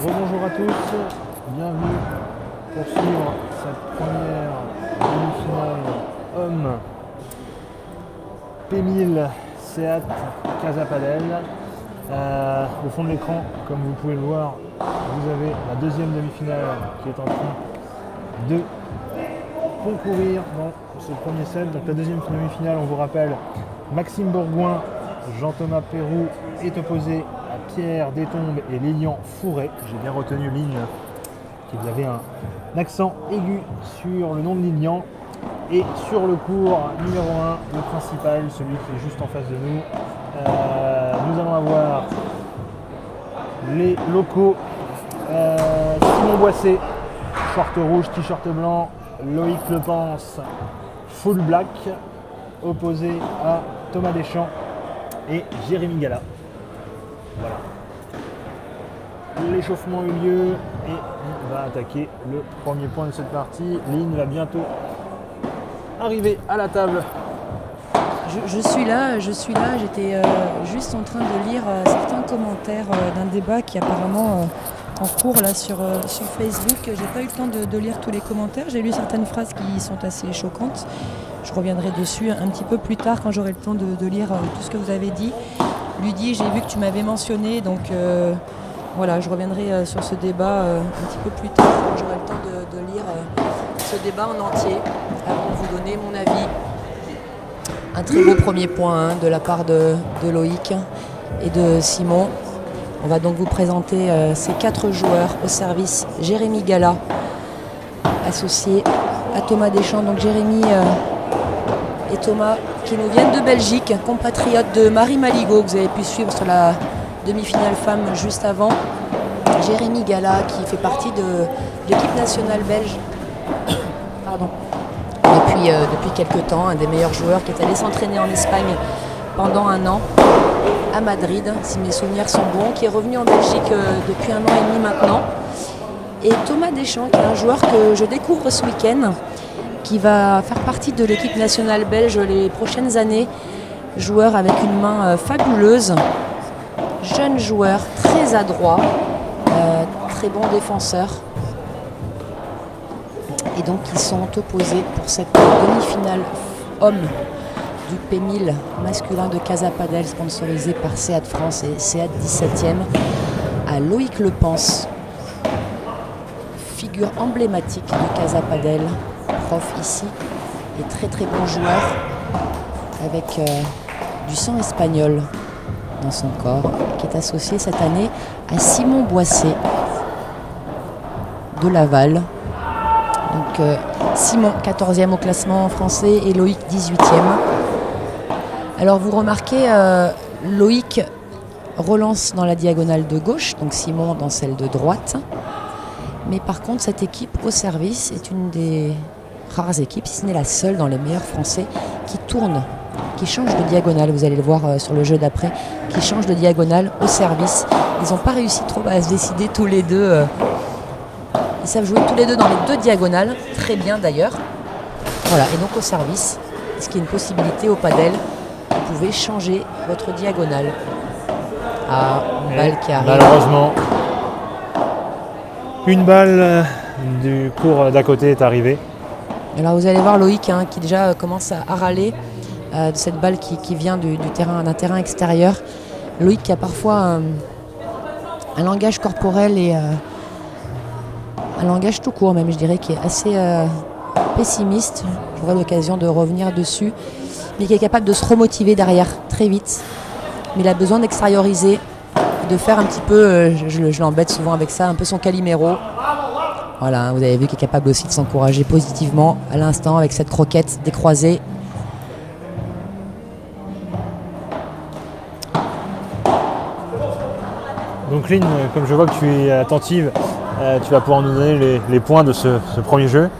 Rebonjour à tous, bienvenue pour suivre cette première demi-finale homme P1000 Seat Casa Padel. Au fond de l'écran, comme vous pouvez le voir, vous avez la deuxième demi-finale qui est en train de concourir dans ce premier set. Donc la deuxième demi-finale, on vous rappelle, Maxime Bourgoin, Jean-Thomas Pérou est opposé à Pierre Détombe et Lilian Fouret. J'ai bien retenu Ligne, qui avait un accent aigu sur le nom de Lilian. Et sur le cours numéro 1, le principal, celui qui est juste en face de nous, nous allons avoir les locaux Simon Boissé, short rouge, t-shirt blanc, Loïc Lepens, full black, opposé à Thomas Deschamps et Jérémy Gala. Voilà. L'échauffement a eu lieu et on va attaquer le premier point de cette partie. Lynn va bientôt arriver à la table. Je suis là, j'étais juste en train de lire certains commentaires d'un débat qui est apparemment en cours là sur Facebook. J'ai pas eu le temps de lire tous les commentaires, j'ai lu certaines phrases qui sont assez choquantes. Je reviendrai dessus un petit peu plus tard quand j'aurai le temps de lire tout ce que vous avez dit. Lydie, j'ai vu que tu m'avais mentionné, donc voilà, je reviendrai sur ce débat un petit peu plus tard quand j'aurai le temps de lire ce débat en entier avant de vous donner mon avis. Un très beau premier point de la part de Loïc et de Simon. On va donc vous présenter ces 4 joueurs au service. Jérémy Gala, associé à Thomas Deschamps. Donc Jérémy et Thomas qui nous viennent de Belgique, compatriotes de Marie Maligot que vous avez pu suivre sur la demi-finale femme juste avant. Jérémy Gala qui fait partie de l'équipe nationale belge. Pardon. Depuis quelques temps, un des meilleurs joueurs qui est allé s'entraîner en Espagne pendant un an à Madrid, si mes souvenirs sont bons, qui est revenu en Belgique depuis 1 an et demi maintenant. Et Thomas Deschamps, qui est un joueur que je découvre ce week-end, qui va faire partie de l'équipe nationale belge les prochaines années. Joueur avec une main fabuleuse, jeune joueur, très adroit, très bon défenseur. Et donc ils sont opposés pour cette demi-finale homme du P1000 masculin de Casa Padel, sponsorisé par Seat France et Seat 17e, à Loïc Lepens, figure emblématique de Casa Padel, prof ici, et très très bon joueur avec du sang espagnol dans son corps, qui est associé cette année à Simon Boissé de Laval. Donc Simon 14e au classement français et Loïc 18e. Alors vous remarquez, Loïc relance dans la diagonale de gauche, donc Simon dans celle de droite. Mais par contre cette équipe au service est une des rares équipes, si ce n'est la seule dans les meilleurs français, qui tourne, qui change de diagonale, vous allez le voir sur le jeu d'après, qui change de diagonale au service. Ils n'ont pas réussi trop à se décider tous les deux. Ils savent jouer tous les deux dans les 2 diagonales, très bien d'ailleurs. Voilà, et donc au service, ce qui est une possibilité au padel, vous pouvez changer votre diagonale. Ah, une balle qui arrive. Malheureusement, une balle du court d'à côté est arrivée. Alors vous allez voir Loïc qui déjà commence à râler de cette balle qui vient d'un terrain extérieur. Loïc qui a parfois un langage corporel et un langage tout court même, je dirais, qui est assez pessimiste. J'aurai l'occasion de revenir dessus, mais qui est capable de se remotiver derrière très vite. Mais il a besoin d'extérioriser, de faire un petit peu, je l'embête souvent avec ça, un peu son Calimero. Voilà, vous avez vu qu'il est capable aussi de s'encourager positivement à l'instant avec cette croquette décroisée. Donc Lynn, comme je vois que tu es attentive, tu vas pouvoir nous donner les points de ce premier jeu.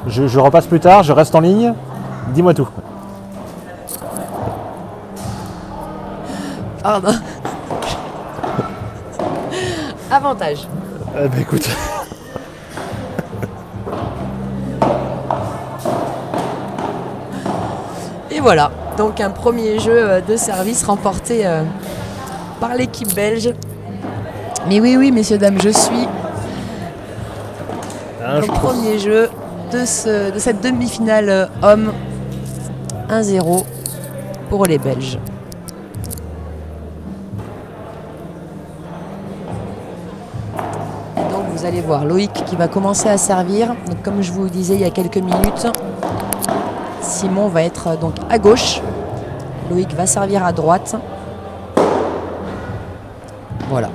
Je repasse plus tard, je reste en ligne. Dis-moi tout. Pardon. Avantage. Écoute. Et voilà, donc un premier jeu de service remporté par l'équipe belge. Mais oui, messieurs, dames, je suis au premier jeu de cette demi-finale homme 1-0 pour les Belges. Et donc vous allez voir Loïc qui va commencer à servir. Donc, comme je vous le disais il y a quelques minutes, Simon va être donc à gauche. Loïc va servir à droite. Voilà.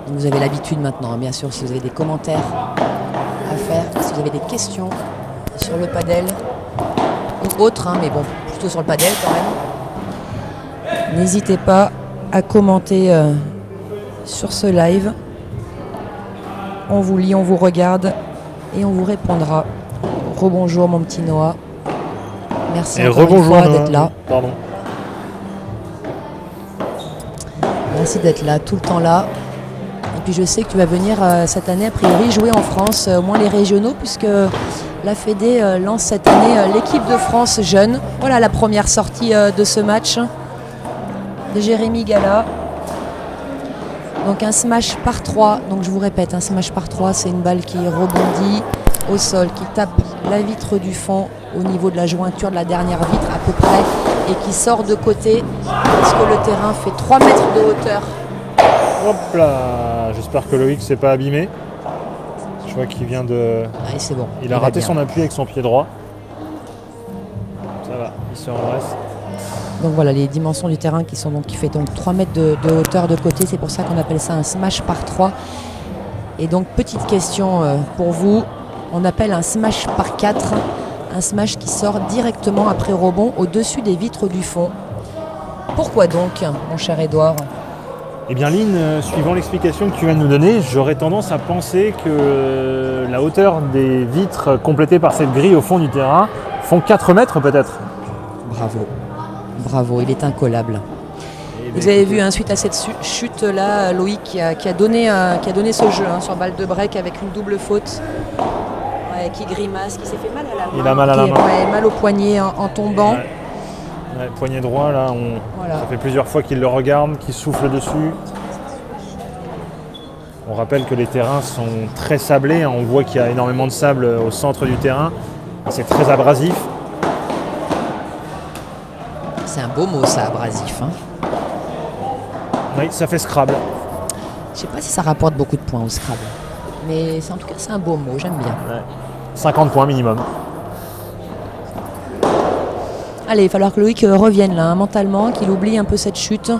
Vous avez l'habitude maintenant, bien sûr, si vous avez des commentaires à faire, si vous avez des questions sur le padel ou autre, mais bon, plutôt sur le padel quand même. N'hésitez pas à commenter sur ce live. On vous lit, on vous regarde et on vous répondra. Rebonjour mon petit Noah. Merci et encore une fois d'être là. Pardon. Merci d'être là, tout le temps là. Et puis je sais que tu vas venir cette année, a priori, jouer en France, au moins les régionaux, puisque la Fédé lance cette année l'équipe de France jeune. Voilà la première sortie de ce match de Jérémy Gala. Donc un smash par 3, donc je vous répète, un smash par 3, c'est une balle qui rebondit au sol, qui tape la vitre du fond au niveau de la jointure de la dernière vitre à peu près, et qui sort de côté, parce que le terrain fait 3 mètres de hauteur. Hop là, j'espère que Loïc s'est pas abîmé. Je vois qu'il vient de... Allez, c'est bon. Il a raté son appui avec son pied droit. Ça va, il se redresse. Donc voilà les dimensions du terrain qui fait donc 3 mètres de hauteur de côté, c'est pour ça qu'on appelle ça un smash par 3. Et donc petite question pour vous, on appelle un smash par 4, un smash qui sort directement après rebond au-dessus des vitres du fond. Pourquoi donc, mon cher Édouard ? Eh bien Lynn, suivant l'explication que tu viens de nous donner, j'aurais tendance à penser que la hauteur des vitres complétées par cette grille au fond du terrain font 4 mètres peut-être. Bravo, il est incollable. Vous avez vu, suite à cette chute-là, Loïc qui a donné ce jeu sur balle de break avec une double faute, qui grimace, qui s'est fait mal à la main. Il a mal à la main. Mal au poignet en tombant. Ouais, poignet droit, là, ça fait plusieurs fois qu'il le regarde, qu'il souffle dessus. On rappelle que les terrains sont très sablés, on voit qu'il y a énormément de sable au centre du terrain. C'est très abrasif. C'est un beau mot ça, abrasif. Oui, ça fait Scrabble. Je sais pas si ça rapporte beaucoup de points au Scrabble. Mais en tout cas, c'est un beau mot, j'aime bien. Ouais. 50 points minimum. Allez, il va falloir que Loïc revienne là, mentalement, qu'il oublie un peu cette chute,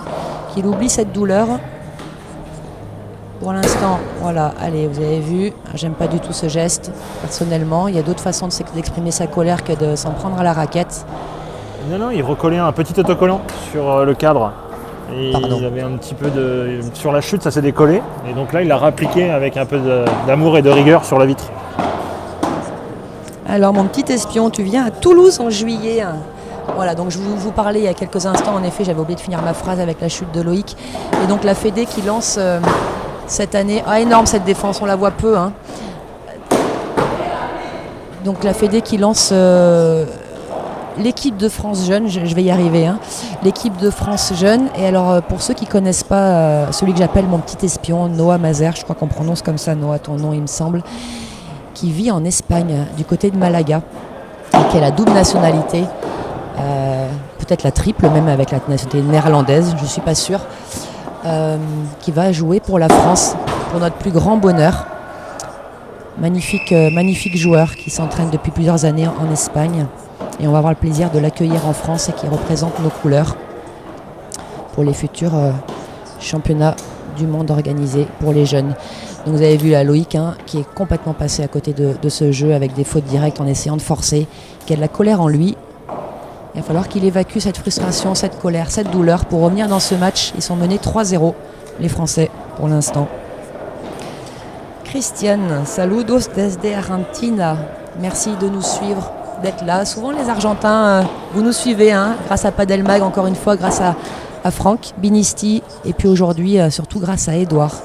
qu'il oublie cette douleur. Pour l'instant, voilà, allez, vous avez vu, j'aime pas du tout ce geste, personnellement. Il y a d'autres façons d'exprimer sa colère que de s'en prendre à la raquette. Non, il recollait un petit autocollant sur le cadre. Et Pardon. il avait un petit peu de... Sur la chute, ça s'est décollé. Et donc là, il l'a rappliqué avec un peu d'amour et de rigueur sur la vitre. Alors, mon petit espion, tu viens à Toulouse en juillet. Voilà, donc je vous parlais il y a quelques instants, en effet, j'avais oublié de finir ma phrase avec la chute de Loïc. Et donc la Fédé qui lance cette année... Ah, énorme cette défense, on la voit peu. Donc la Fédé qui lance... l'équipe de France jeune, je vais y arriver, l'équipe de France jeune. Et alors pour ceux qui ne connaissent pas celui que j'appelle mon petit espion, Noah Mazer, je crois qu'on prononce comme ça, Noah, ton nom il me semble, qui vit en Espagne, du côté de Malaga, et qui a la double nationalité, peut-être la triple même avec la nationalité néerlandaise, je ne suis pas sûre, qui va jouer pour la France, pour notre plus grand bonheur. Magnifique joueur qui s'entraîne depuis plusieurs années en Espagne. Et on va avoir le plaisir de l'accueillir en France et qui représente nos couleurs pour les futurs championnats du monde organisés pour les jeunes. Donc vous avez vu là Loïc qui est complètement passé à côté de ce jeu avec des fautes directes en essayant de forcer, qui a de la colère en lui. Il va falloir qu'il évacue cette frustration, cette colère, cette douleur pour revenir dans ce match. Ils sont menés 3-0, les Français, pour l'instant. Christiane, saludos desde Argentina. Merci de nous suivre, d'être là. Souvent les Argentins, vous nous suivez, grâce à Padel Mag, encore une fois, grâce à Franck Binisti, et puis aujourd'hui, surtout grâce à Edouard,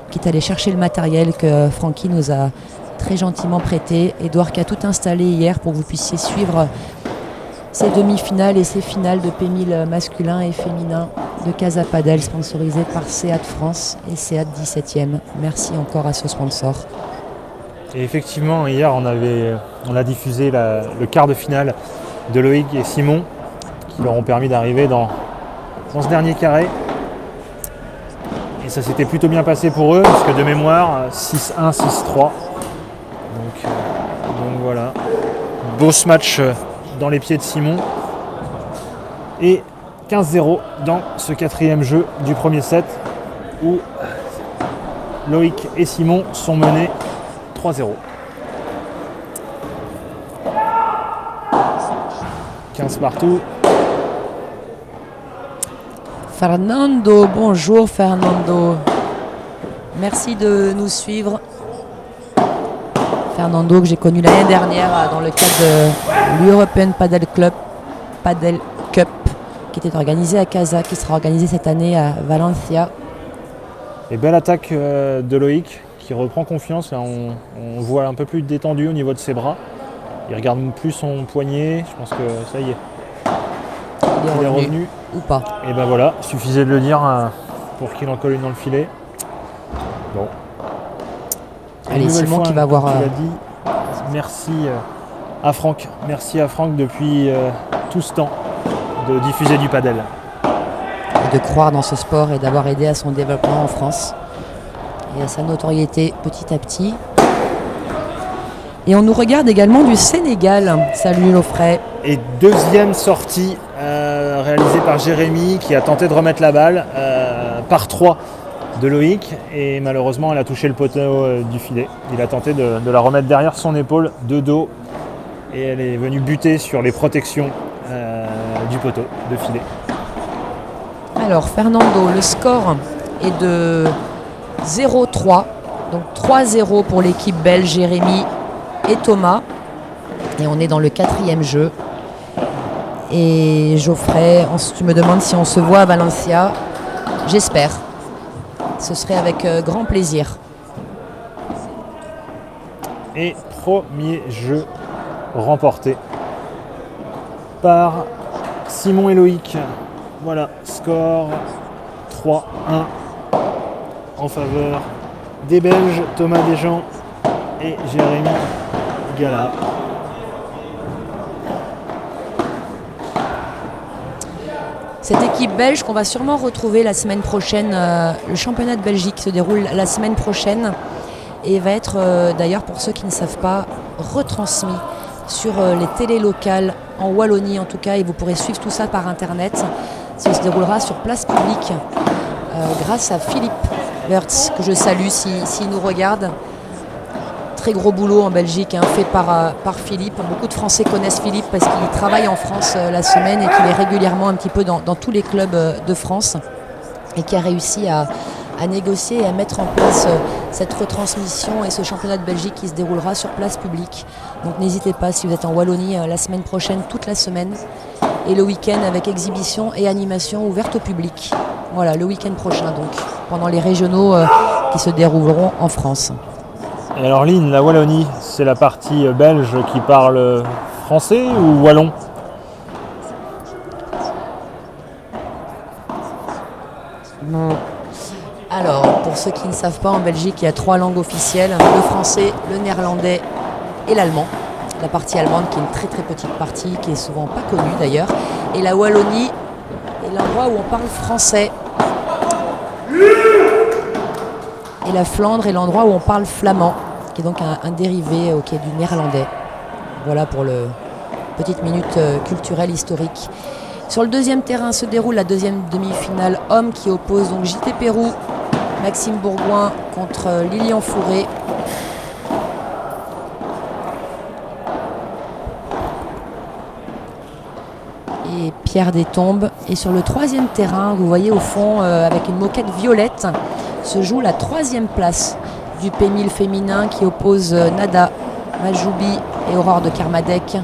qui est allé chercher le matériel que Francky nous a très gentiment prêté. Edouard qui a tout installé hier pour que vous puissiez suivre ces demi-finales et ces finales de P1000 masculin et féminin de Casa Padel, sponsorisé par Seat France et Seat 17e. Merci encore à ce sponsor. Et effectivement, hier, on a diffusé le quart de finale de Loïc et Simon, qui leur ont permis d'arriver dans ce dernier carré. Et ça s'était plutôt bien passé pour eux, parce que de mémoire, 6-1, 6-3. Donc voilà. Beau ce match dans les pieds de Simon. Et 15-0 dans ce quatrième jeu du premier set, où Loïc et Simon sont menés 3-0. 15 partout. Fernando, bonjour Fernando. Merci de nous suivre. Fernando que j'ai connu l'année dernière dans le cadre de l'European Padel Club, Padel Cup, qui était organisé à Casa, qui sera organisé cette année à Valencia. Et belle attaque de Loïc qui reprend confiance. Là, on voit un peu plus détendu au niveau de ses bras. Il regarde plus son poignet. Je pense que ça y est. Il est revenu. Ou pas. Et ben voilà, suffisait de le dire pour qu'il en colle une dans le filet. Bon. Allez, Simon qui va voir. Tu l'as dit. Merci à Franck. Merci à Franck depuis tout ce temps de diffuser du padel. De croire dans ce sport et d'avoir aidé à son développement en France et à sa notoriété petit à petit. Et on nous regarde également du Sénégal. Salut Lofray. Et deuxième sortie réalisée par Jérémy qui a tenté de remettre la balle par 3 de Loïc et malheureusement elle a touché le poteau du filet. Il a tenté de la remettre derrière son épaule de dos et elle est venue buter sur les protections du poteau de filet. Alors Fernando, le score est de 0-3, donc 3-0 pour l'équipe belge, Jérémy et Thomas. Et on est dans le quatrième jeu. Et Geoffrey, tu me demandes si on se voit à Valencia. J'espère. Ce serait avec grand plaisir. Et premier jeu remporté par Simon et Loïc. Voilà, score 3-1 en faveur des Belges, Thomas Desjans et Jérémy Gala. Cette équipe belge qu'on va sûrement retrouver la semaine prochaine, le championnat de Belgique se déroule la semaine prochaine et va être d'ailleurs pour ceux qui ne savent pas retransmis sur les télés locales en Wallonie en tout cas et vous pourrez suivre tout ça par internet. Ça se déroulera sur place publique grâce à Philippe Wertz que je salue s'il nous regarde. Très gros boulot en Belgique fait par Philippe. Beaucoup de Français connaissent Philippe parce qu'il travaille en France la semaine et qu'il est régulièrement un petit peu dans tous les clubs de France et qui a réussi à négocier et à mettre en place cette retransmission et ce championnat de Belgique qui se déroulera sur place publique. Donc n'hésitez pas si vous êtes en Wallonie la semaine prochaine, toute la semaine et le week-end avec exhibition et animation ouverte au public. Voilà, le week-end prochain donc, pendant les régionaux qui se dérouleront en France. Et alors Lynn, la Wallonie, c'est la partie belge qui parle français ou wallon ? Alors, pour ceux qui ne savent pas, en Belgique, il y a 3 langues officielles, le français, le néerlandais et l'allemand. La partie allemande qui est une très très petite partie, qui est souvent pas connue d'ailleurs. Et la Wallonie est l'endroit où on parle français. Et la Flandre est l'endroit où on parle flamand. qui est donc un dérivé qui est du néerlandais. Voilà pour le petite minute culturelle historique. Sur le deuxième terrain se déroule la deuxième demi-finale homme qui oppose donc JT Pérou, Maxime Bourgoin contre Lilian Fourré. Et Pierre Destombes. Et sur le troisième terrain, vous voyez au fond, avec une moquette violette, se joue la troisième place du P1000 féminin qui oppose Nada Majoubi et Aurore de Kermadec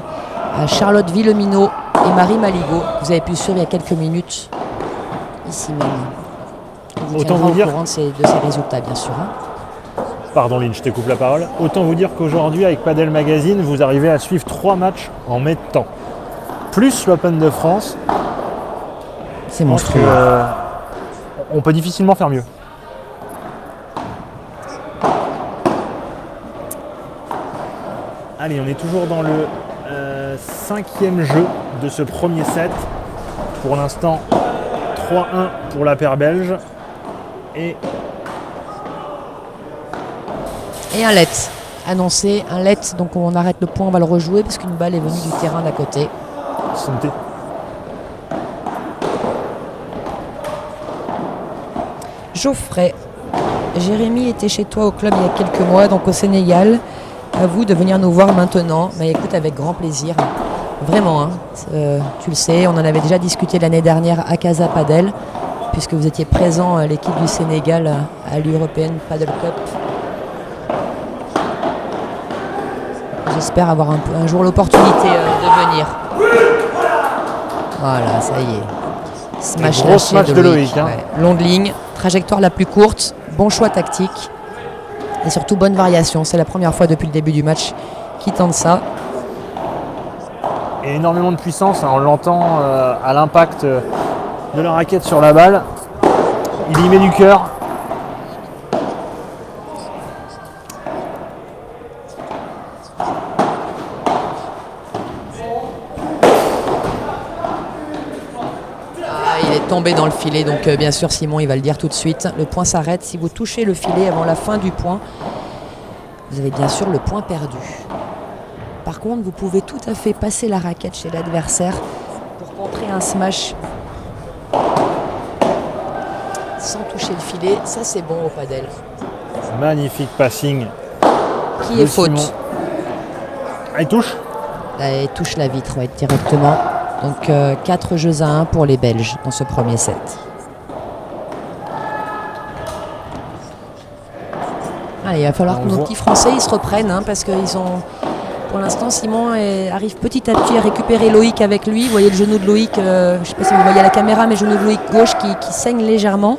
à Charlotte Villeminot et Marie Maligot. Vous avez pu suivre il y a quelques minutes, ici même. Autant vous dire... au courant de ces résultats, bien sûr. Pardon Lynn, je te coupe la parole. Autant vous dire qu'aujourd'hui, avec Padel Magazine, vous arrivez à suivre 3 matchs en mai de temps. Plus l'Open de France. C'est monstrueux. On peut difficilement faire mieux. Allez, on est toujours dans le 5e jeu de ce premier set. Pour l'instant, 3-1 pour la paire belge. Et un let annoncé, un let, donc on arrête le point, on va le rejouer parce qu'une balle est venue du terrain d'à côté. Santé. Geoffrey, Jérémy était chez toi au club il y a quelques mois, donc au Sénégal. À vous de venir nous voir maintenant. Mais écoute, avec grand plaisir. Vraiment, tu le sais, on en avait déjà discuté l'année dernière à Casa Padel, puisque vous étiez présent à l'équipe du Sénégal à l'European Padel Cup. J'espère avoir un jour l'opportunité de venir. Voilà, ça y est. Smash gros match de Loïc. Ouais. Longue ligne, trajectoire la plus courte, bon choix tactique et surtout bonne variation. C'est la première fois depuis le début du match qu'il tente ça. Et énormément de puissance, on l'entend à l'impact de la raquette sur la balle. Il y met du cœur. Il est tombé dans le filet, donc bien sûr Simon il va le dire tout de suite. Le point s'arrête. Si vous touchez le filet avant la fin du point, vous avez bien sûr le point perdu. Par contre, vous pouvez tout à fait passer la raquette chez l'adversaire pour contrer un smash sans toucher le filet. Ça, c'est bon au padel. Magnifique passing. Qui est faute. Simon. Ah, il touche. Là, il touche la vitre directement. Donc 4 jeux à 1 pour les Belges dans ce premier set. Allez, il va falloir que nos petits Français ils se reprennent parce qu'ils ont... Pour l'instant, Simon arrive petit à petit à récupérer Loïc avec lui. Vous voyez le genou de Loïc, je ne sais pas si vous voyez à la caméra, mais le genou de Loïc gauche qui saigne légèrement.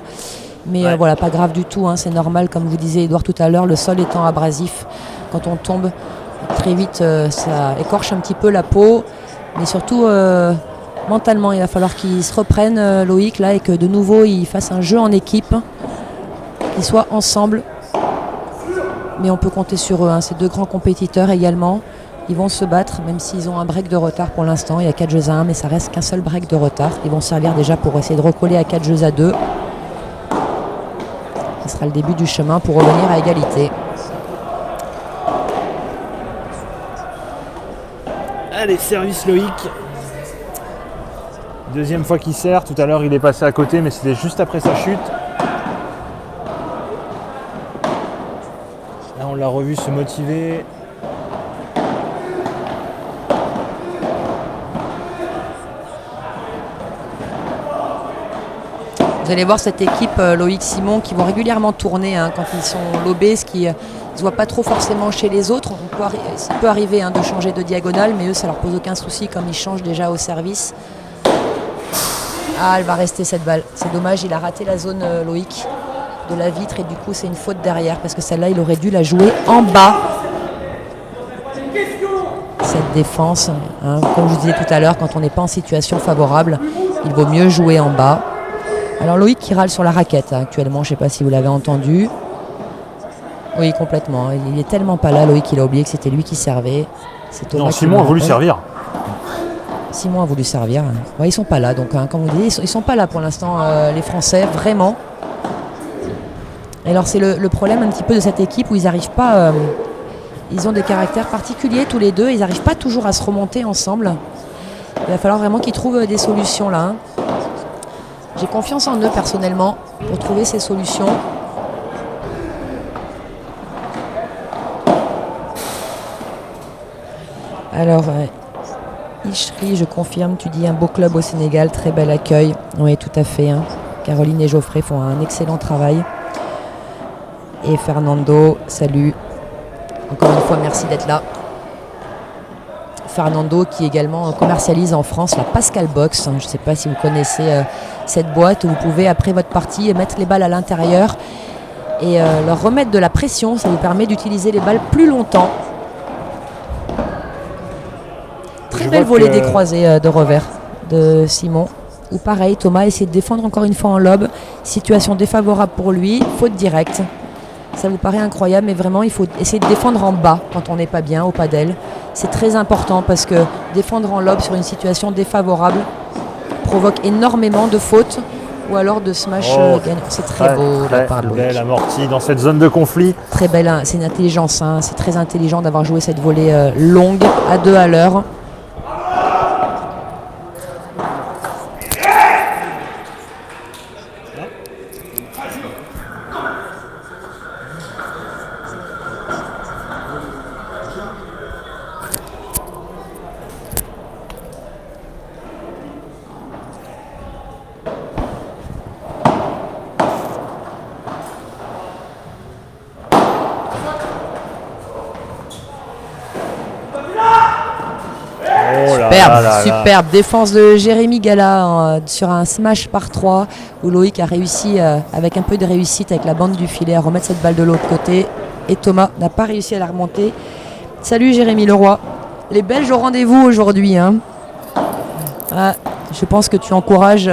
Mais ouais. Voilà, pas grave du tout, c'est normal, comme vous disiez Edouard tout à l'heure, le sol étant abrasif, quand on tombe très vite, ça écorche un petit peu la peau. Mais surtout, mentalement, il va falloir qu'il se reprenne, Loïc, là, et que de nouveau, il fasse un jeu en équipe, qu'ils soient ensemble. Mais on peut compter sur eux, ces deux grands compétiteurs également. Ils vont se battre, même s'ils ont un break de retard pour l'instant. Il y a 4 jeux à 1, mais ça reste qu'un seul break de retard. Ils vont servir déjà pour essayer de recoller à 4 jeux à 2. Ce sera le début du chemin pour revenir à égalité. Allez, service Loïc. Deuxième fois qu'il sert. Tout à l'heure, il est passé à côté, mais c'était juste après sa chute. Là, on l'a revu se motiver. Vous allez voir cette équipe, Loïc, Simon, qui vont régulièrement tourner quand ils sont lobés, ce qui ne se voit pas trop forcément chez les autres. Ça peut arriver de changer de diagonale, mais eux, ça leur pose aucun souci comme ils changent déjà au service. Ah, elle va rester cette balle. C'est dommage, il a raté la zone, Loïc, de la vitre, et du coup, c'est une faute derrière, parce que celle-là, il aurait dû la jouer en bas. Cette défense, comme je vous disais tout à l'heure, quand on n'est pas en situation favorable, il vaut mieux jouer en bas. Alors Loïc qui râle sur la raquette actuellement, je ne sais pas si vous l'avez entendu. Oui, complètement. Il est tellement pas là, Loïc, il a oublié que c'était lui qui servait. Non, Simon a voulu servir. Simon a voulu servir. Ouais, ils sont pas là, donc comme vous dites, ils sont pas là pour l'instant, les Français, vraiment. Et alors c'est le problème un petit peu de cette équipe où ils n'arrivent pas ils ont des caractères particuliers tous les deux. Ils n'arrivent pas toujours à se remonter ensemble. Il va falloir vraiment qu'ils trouvent des solutions là. Hein. J'ai confiance en eux personnellement pour trouver ces solutions. Alors, Ishri, je confirme, tu dis un beau club au Sénégal, très bel accueil. Oui, tout à fait. Hein. Caroline et Geoffrey font un excellent travail. Et Fernando, salut. Encore une fois, merci d'être là. Fernando qui également commercialise en France la Pascal Box. Je ne sais pas si vous connaissez cette boîte où vous pouvez, après votre partie, mettre les balles à l'intérieur et leur remettre de la pression. Ça vous permet d'utiliser les balles plus longtemps. Très belle volée décroisée de revers de Simon. Ou pareil, Thomas essaie de défendre encore une fois en lob. Situation défavorable pour lui, faute directe. Ça vous paraît incroyable, mais vraiment, il faut essayer de défendre en bas quand on n'est pas bien au padel. C'est très important parce que défendre en lob sur une situation défavorable provoque énormément de fautes ou alors de smash gagnant. C'est très beau de la part de Loïc. Belle amortie dans cette zone de conflit. Très belle, hein, c'est une intelligence. Hein, c'est très intelligent d'avoir joué cette volée longue à 2 à l'heure. Superbe défense de Jérémy Gala sur un smash par 3 où Loïc a réussi avec un peu de réussite avec la bande du filet à remettre cette balle de l'autre côté et Thomas n'a pas réussi à la remonter. Salut Jérémy Leroy. Les Belges au rendez-vous aujourd'hui. Hein. Je pense que tu encourages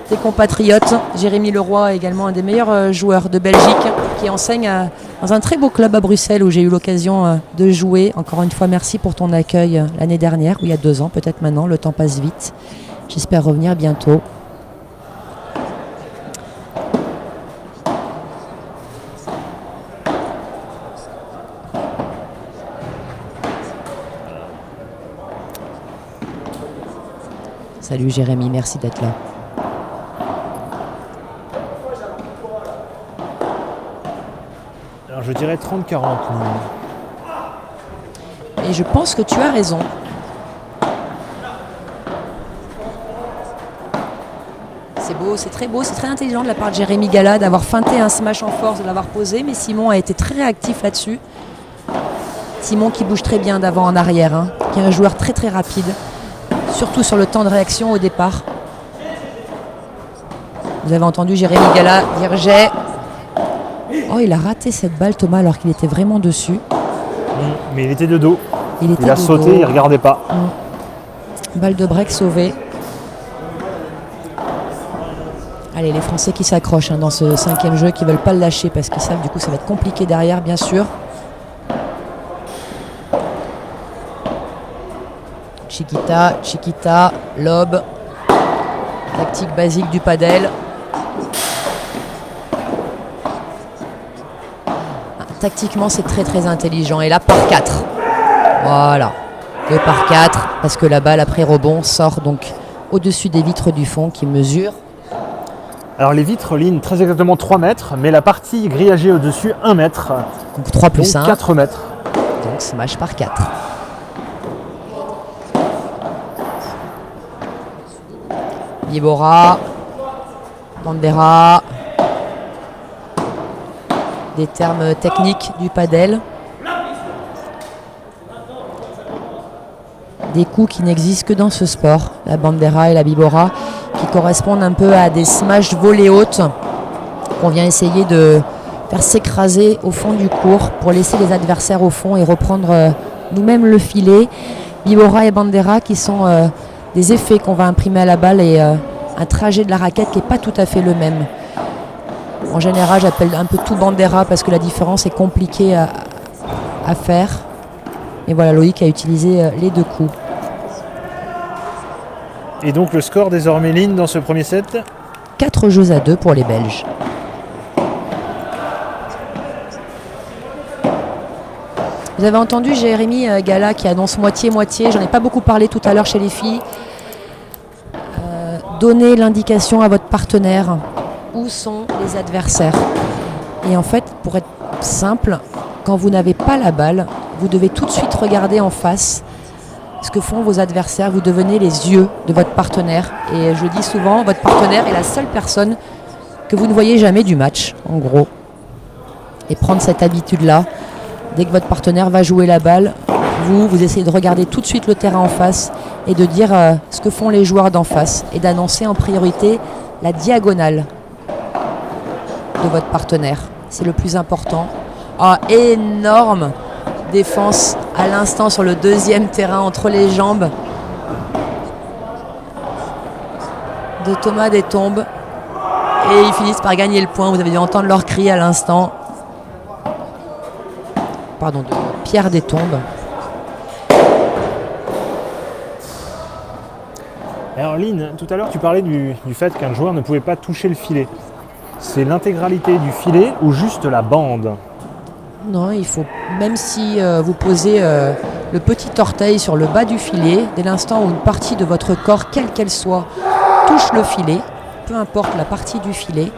tes compatriotes. Jérémy Leroy est également un des meilleurs joueurs de Belgique qui enseigne dans un très beau club à Bruxelles où j'ai eu l'occasion de jouer. Encore une fois, merci pour ton accueil l'année dernière, ou il y a 2 ans, peut-être maintenant. Le temps passe vite. J'espère revenir bientôt. Salut Jérémy, merci d'être là. Alors je dirais 30-40. Et je pense que tu as raison. C'est beau, c'est très beau, c'est très intelligent de la part de Jérémy Gala d'avoir feinté un smash en force, de l'avoir posé, mais Simon a été très réactif là-dessus. Simon qui bouge très bien d'avant en arrière, hein, qui est un joueur très très rapide, surtout sur le temps de réaction au départ. Vous avez entendu Jérémy Gala dire j'ai. Oh, il a raté cette balle, Thomas, alors qu'il était vraiment dessus. Mais il était de dos. Il a sauté, il ne regardait pas. Balle de break sauvée. Allez, les Français qui s'accrochent dans ce 5e jeu, qui ne veulent pas le lâcher parce qu'ils savent du coup ça va être compliqué derrière, bien sûr. Chiquita, lob. Tactique basique du padel. Tactiquement, c'est très très intelligent. Et là, par 4. Voilà. 2 par 4, parce que la balle, après rebond, sort donc au-dessus des vitres du fond qui mesurent. Alors les vitres lignent très exactement 3 mètres, mais la partie grillagée au-dessus, 1 mètre. Donc 3 plus 1. 4 mètres. Donc smash par 4. Vibora. Bandera. Des termes techniques du padel. Des coups qui n'existent que dans ce sport, la bandera et la bibora, qui correspondent un peu à des smash volées hautes qu'on vient essayer de faire s'écraser au fond du court pour laisser les adversaires au fond et reprendre nous-mêmes le filet. Bibora et bandera qui sont des effets qu'on va imprimer à la balle et un trajet de la raquette qui n'est pas tout à fait le même. En général, j'appelle un peu tout bandera parce que la différence est compliquée à faire. Et voilà, Loïc a utilisé les 2 coups. Et donc le score désormais ligne dans ce premier set 4 jeux à 2 pour les Belges. Vous avez entendu Jérémy Gala qui annonce moitié-moitié. J'en ai pas beaucoup parlé tout à l'heure chez les filles. Donnez l'indication à votre partenaire où sont les adversaires. Et en fait, pour être simple, quand vous n'avez pas la balle, vous devez tout de suite regarder en face ce que font vos adversaires. Vous devenez les yeux de votre partenaire. Et je dis souvent, votre partenaire est la seule personne que vous ne voyez jamais du match, en gros. Et prendre cette habitude-là, dès que votre partenaire va jouer la balle, vous essayez de regarder tout de suite le terrain en face et de dire ce que font les joueurs d'en face et d'annoncer en priorité la diagonale de votre partenaire. C'est le plus important. Énorme défense à l'instant sur le deuxième terrain entre les jambes de Thomas Destombes. Et ils finissent par gagner le point. Vous avez dû entendre leur cri à l'instant. Pardon, de Pierre Destombes. Alors Lynn, tout à l'heure tu parlais du fait qu'un joueur ne pouvait pas toucher le filet. C'est l'intégralité du filet ou juste la bande? Non, il faut, même si vous posez le petit orteil sur le bas du filet, dès l'instant où une partie de votre corps, quelle qu'elle soit, touche le filet, peu importe la partie du filet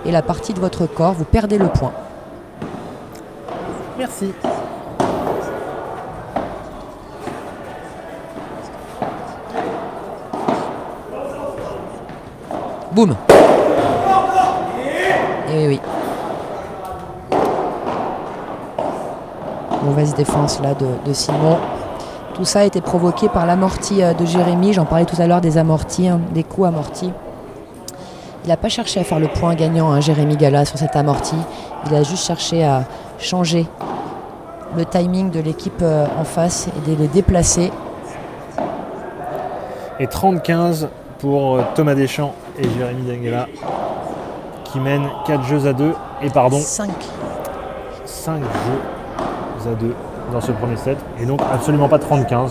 et la partie de votre corps, vous perdez le point. Merci. Boum. Et oui. Mauvaise défense là de Simon. Tout ça a été provoqué par l'amorti de Jérémy. J'en parlais tout à l'heure des amortis, des coups amortis. Il n'a pas cherché à faire le point gagnant, Jérémy Gala, sur cet amorti. Il a juste cherché à changer le timing de l'équipe en face et de les déplacer. Et 30-15 pour Thomas Deschamps et Jérémy Gala qui mènent 4 jeux à 2 et 5 jeux à 2 dans ce premier set et donc absolument pas 30-15.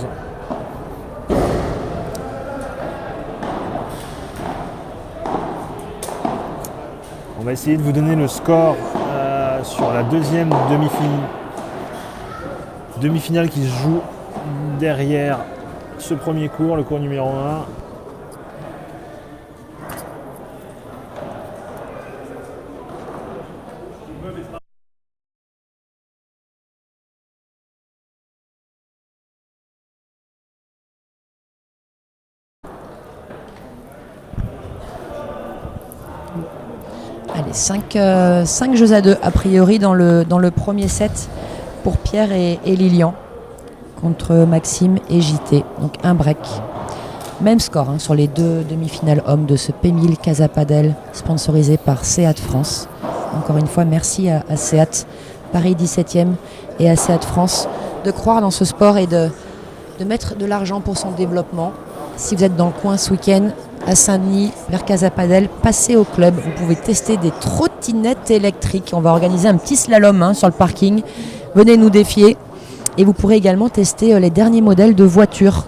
On va essayer de vous donner le score sur la deuxième demi-finale qui se joue derrière ce premier cours, le cours numéro 1. Allez, 5 jeux à 2 a priori dans le premier set pour Pierre et Lilian contre Maxime et JT. Donc un break. Même score sur les deux demi-finales hommes de ce P1000 Casa Padel sponsorisé par Seat France. Encore une fois, merci à Seat Paris 17e et à Seat France de croire dans ce sport et de mettre de l'argent pour son développement. Si vous êtes dans le coin ce week-end, à Saint-Denis, vers Casa Padel, passez au club. Vous pouvez tester des trottinettes électriques. On va organiser un petit slalom sur le parking. Venez nous défier. Et vous pourrez également tester les derniers modèles de voitures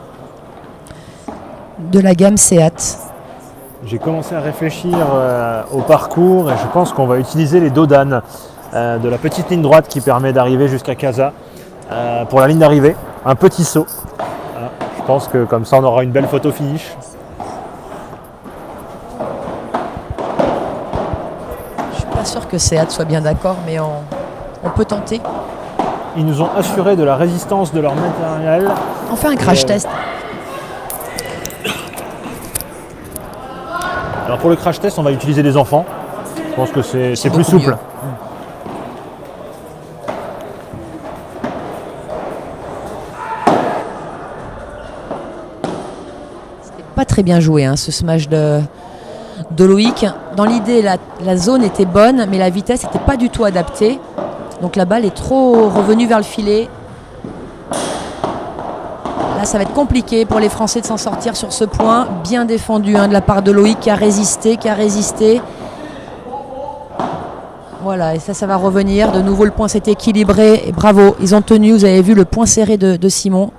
de la gamme Seat. J'ai commencé à réfléchir au parcours et je pense qu'on va utiliser les dos d'âne de la petite ligne droite qui permet d'arriver jusqu'à Casa pour la ligne d'arrivée. Un petit saut. Je pense que comme ça on aura une belle photo finish. Je suis pas sûr que Seat soit bien d'accord, mais on peut tenter. Ils nous ont assuré de la résistance de leur matériel. On fait un crash test. Alors pour le crash test, on va utiliser des enfants. Je pense que c'est plus souple. Mieux. Pas très bien joué ce smash de Loïc. Dans l'idée, la zone était bonne, mais la vitesse n'était pas du tout adaptée. Donc la balle est trop revenue vers le filet. Là, ça va être compliqué pour les Français de s'en sortir sur ce point. Bien défendu de la part de Loïc qui a résisté. Voilà, et ça va revenir. De nouveau, le point s'est équilibré. Et bravo, ils ont tenu. Vous avez vu le point serré de Simon.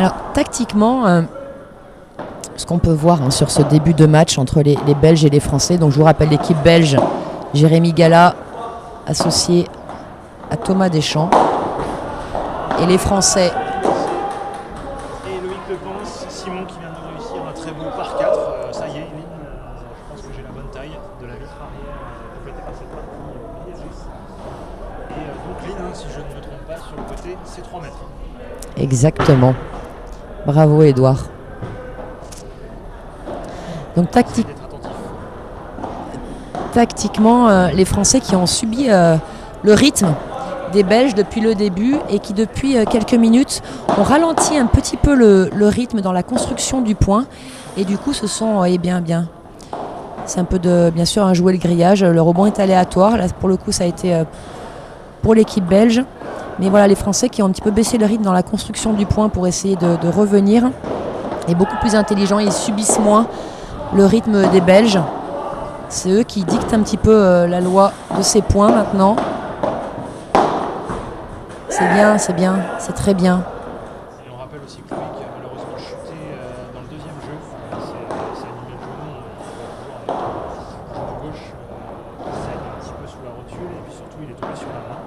Alors tactiquement, ce qu'on peut voir sur ce début de match entre les Belges et les Français, donc je vous rappelle l'équipe belge, Jérémy Gala associé à Thomas Deschamps, et les Français. Et Loïc Lepense, Simon qui vient de réussir un très beau par 4. Ça y est, Lynn, je pense que j'ai la bonne taille de la vitre arrière complétée par cette partie liageuse. Et donc Lynn, si je ne me trompe pas, sur le côté, c'est 3 mètres. Exactement. Bravo Edouard. Donc tactiquement, les Français qui ont subi le rythme des Belges depuis le début et qui depuis quelques minutes ont ralenti un petit peu le rythme dans la construction du point et du coup ce sont bien. C'est un peu bien sûr un jouer le grillage, le rebond est aléatoire, là pour le coup ça a été pour l'équipe belge, mais voilà les Français qui ont un petit peu baissé le rythme dans la construction du point pour essayer de revenir et beaucoup plus intelligents, ils subissent moins le rythme des Belges. C'est eux qui dictent un petit peu la loi de ces points maintenant. C'est bien, c'est très bien. Et on rappelle aussi que Loïc a malheureusement chuté dans le deuxième jeu. C'est animé de genou. On va voir le genou gauche qui saigne un petit peu sous la rotule et puis surtout il est tombé sur la main.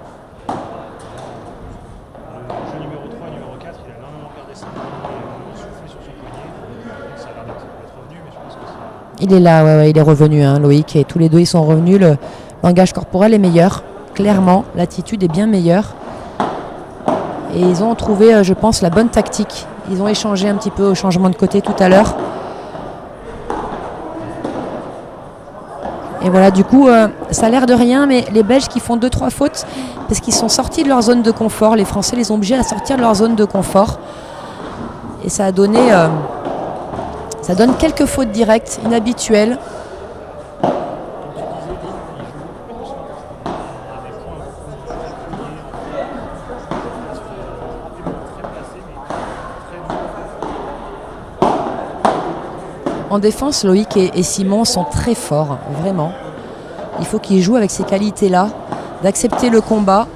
Le jeu numéro 3 et numéro 4, il a énormément gardé sa main, il a énormément soufflé sur son poignet. Donc ça a l'air d'être revenu, mais je pense que ça... Il est là, ouais, il est revenu, Loïc, et tous les deux ils sont revenus. Le langage corporel est meilleur, clairement, l'attitude est bien meilleure. Et ils ont trouvé, je pense, la bonne tactique. Ils ont échangé un petit peu au changement de côté tout à l'heure. Et voilà, du coup, ça a l'air de rien, mais les Belges qui font 2-3 fautes, parce qu'ils sont sortis de leur zone de confort. Les Français les ont obligés à sortir de leur zone de confort. Et ça a donné... ça donne quelques fautes directes, inhabituelles. En défense, Loïc et Simon sont très forts, vraiment. Il faut qu'ils jouent avec ces qualités-là, d'accepter le combat.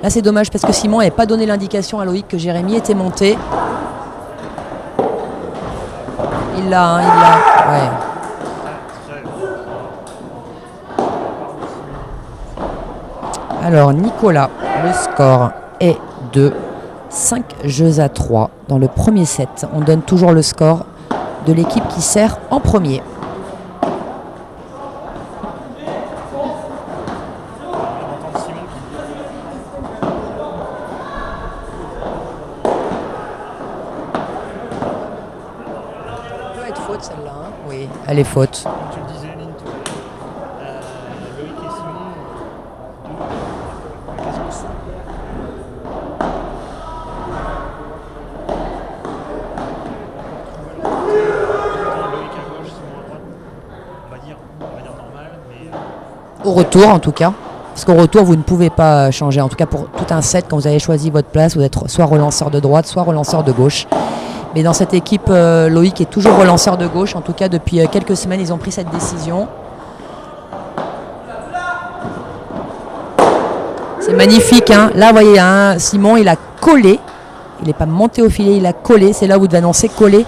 Là, c'est dommage parce que Simon n'avait pas donné l'indication à Loïc que Jérémy était monté. Il l'a, ouais. Alors, Nicolas, le score est de 5 jeux à 3 dans le premier set. On donne toujours le score de l'équipe qui sert en premier. Elle peut être faute celle-là, hein. Oui, elle est faute. Comme tu le disais, Lynn, tout à l'heure, Loïc et Simon, quasiment sous. Loïc à gauche, Simon à droite. On va dire normal, mais... Au retour en tout cas. Parce qu'au retour, vous ne pouvez pas changer. En tout cas, pour tout un set, quand vous avez choisi votre place, vous êtes soit relanceur de droite, soit relanceur de gauche. Mais dans cette équipe, Loïc est toujours relanceur de gauche. En tout cas, depuis quelques semaines, ils ont pris cette décision. C'est magnifique, hein. Là, vous voyez, hein, Simon, il a collé. Il n'est pas monté au filet, il a collé. C'est là où vous devez annoncer coller.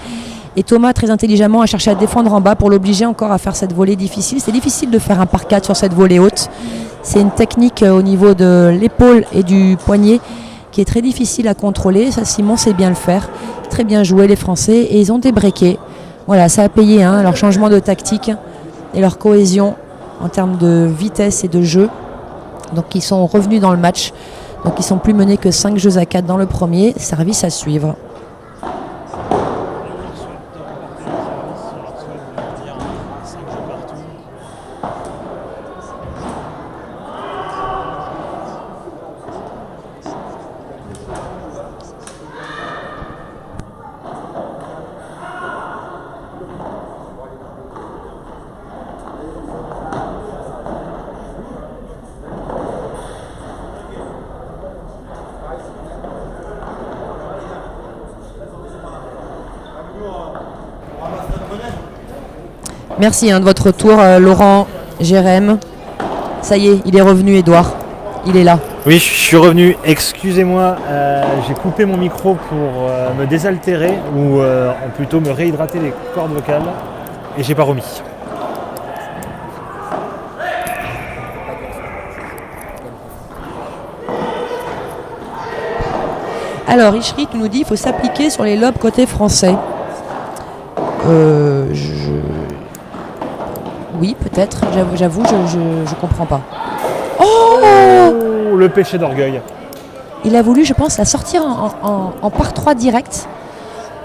Et Thomas, très intelligemment, a cherché à défendre en bas pour l'obliger encore à faire cette volée difficile. C'est difficile de faire un par 4 sur cette volée haute. C'est une technique au niveau de l'épaule et du poignet qui est très difficile à contrôler. Ça, Simon sait bien le faire. Très bien joué les Français et ils ont débreaké. Voilà, ça a payé, hein, leur changement de tactique et leur cohésion en termes de vitesse et de jeu. Donc ils sont revenus dans le match. Donc ils sont plus menés que 5 jeux à 4 dans le premier. Service à suivre. Merci, hein, de votre retour, Laurent, Jérém. Ça y est, il est revenu, Edouard. il est là. Oui, je suis revenu. Excusez-moi, j'ai coupé mon micro pour me désaltérer ou plutôt me réhydrater les cordes vocales et j'ai pas remis. Alors, Ishrit nous dit qu'il faut s'appliquer sur les lobes côté français. Oui, peut-être. J'avoue, je comprends pas. Oh, le péché d'orgueil. Il a voulu, je pense, la sortir en par 3 direct.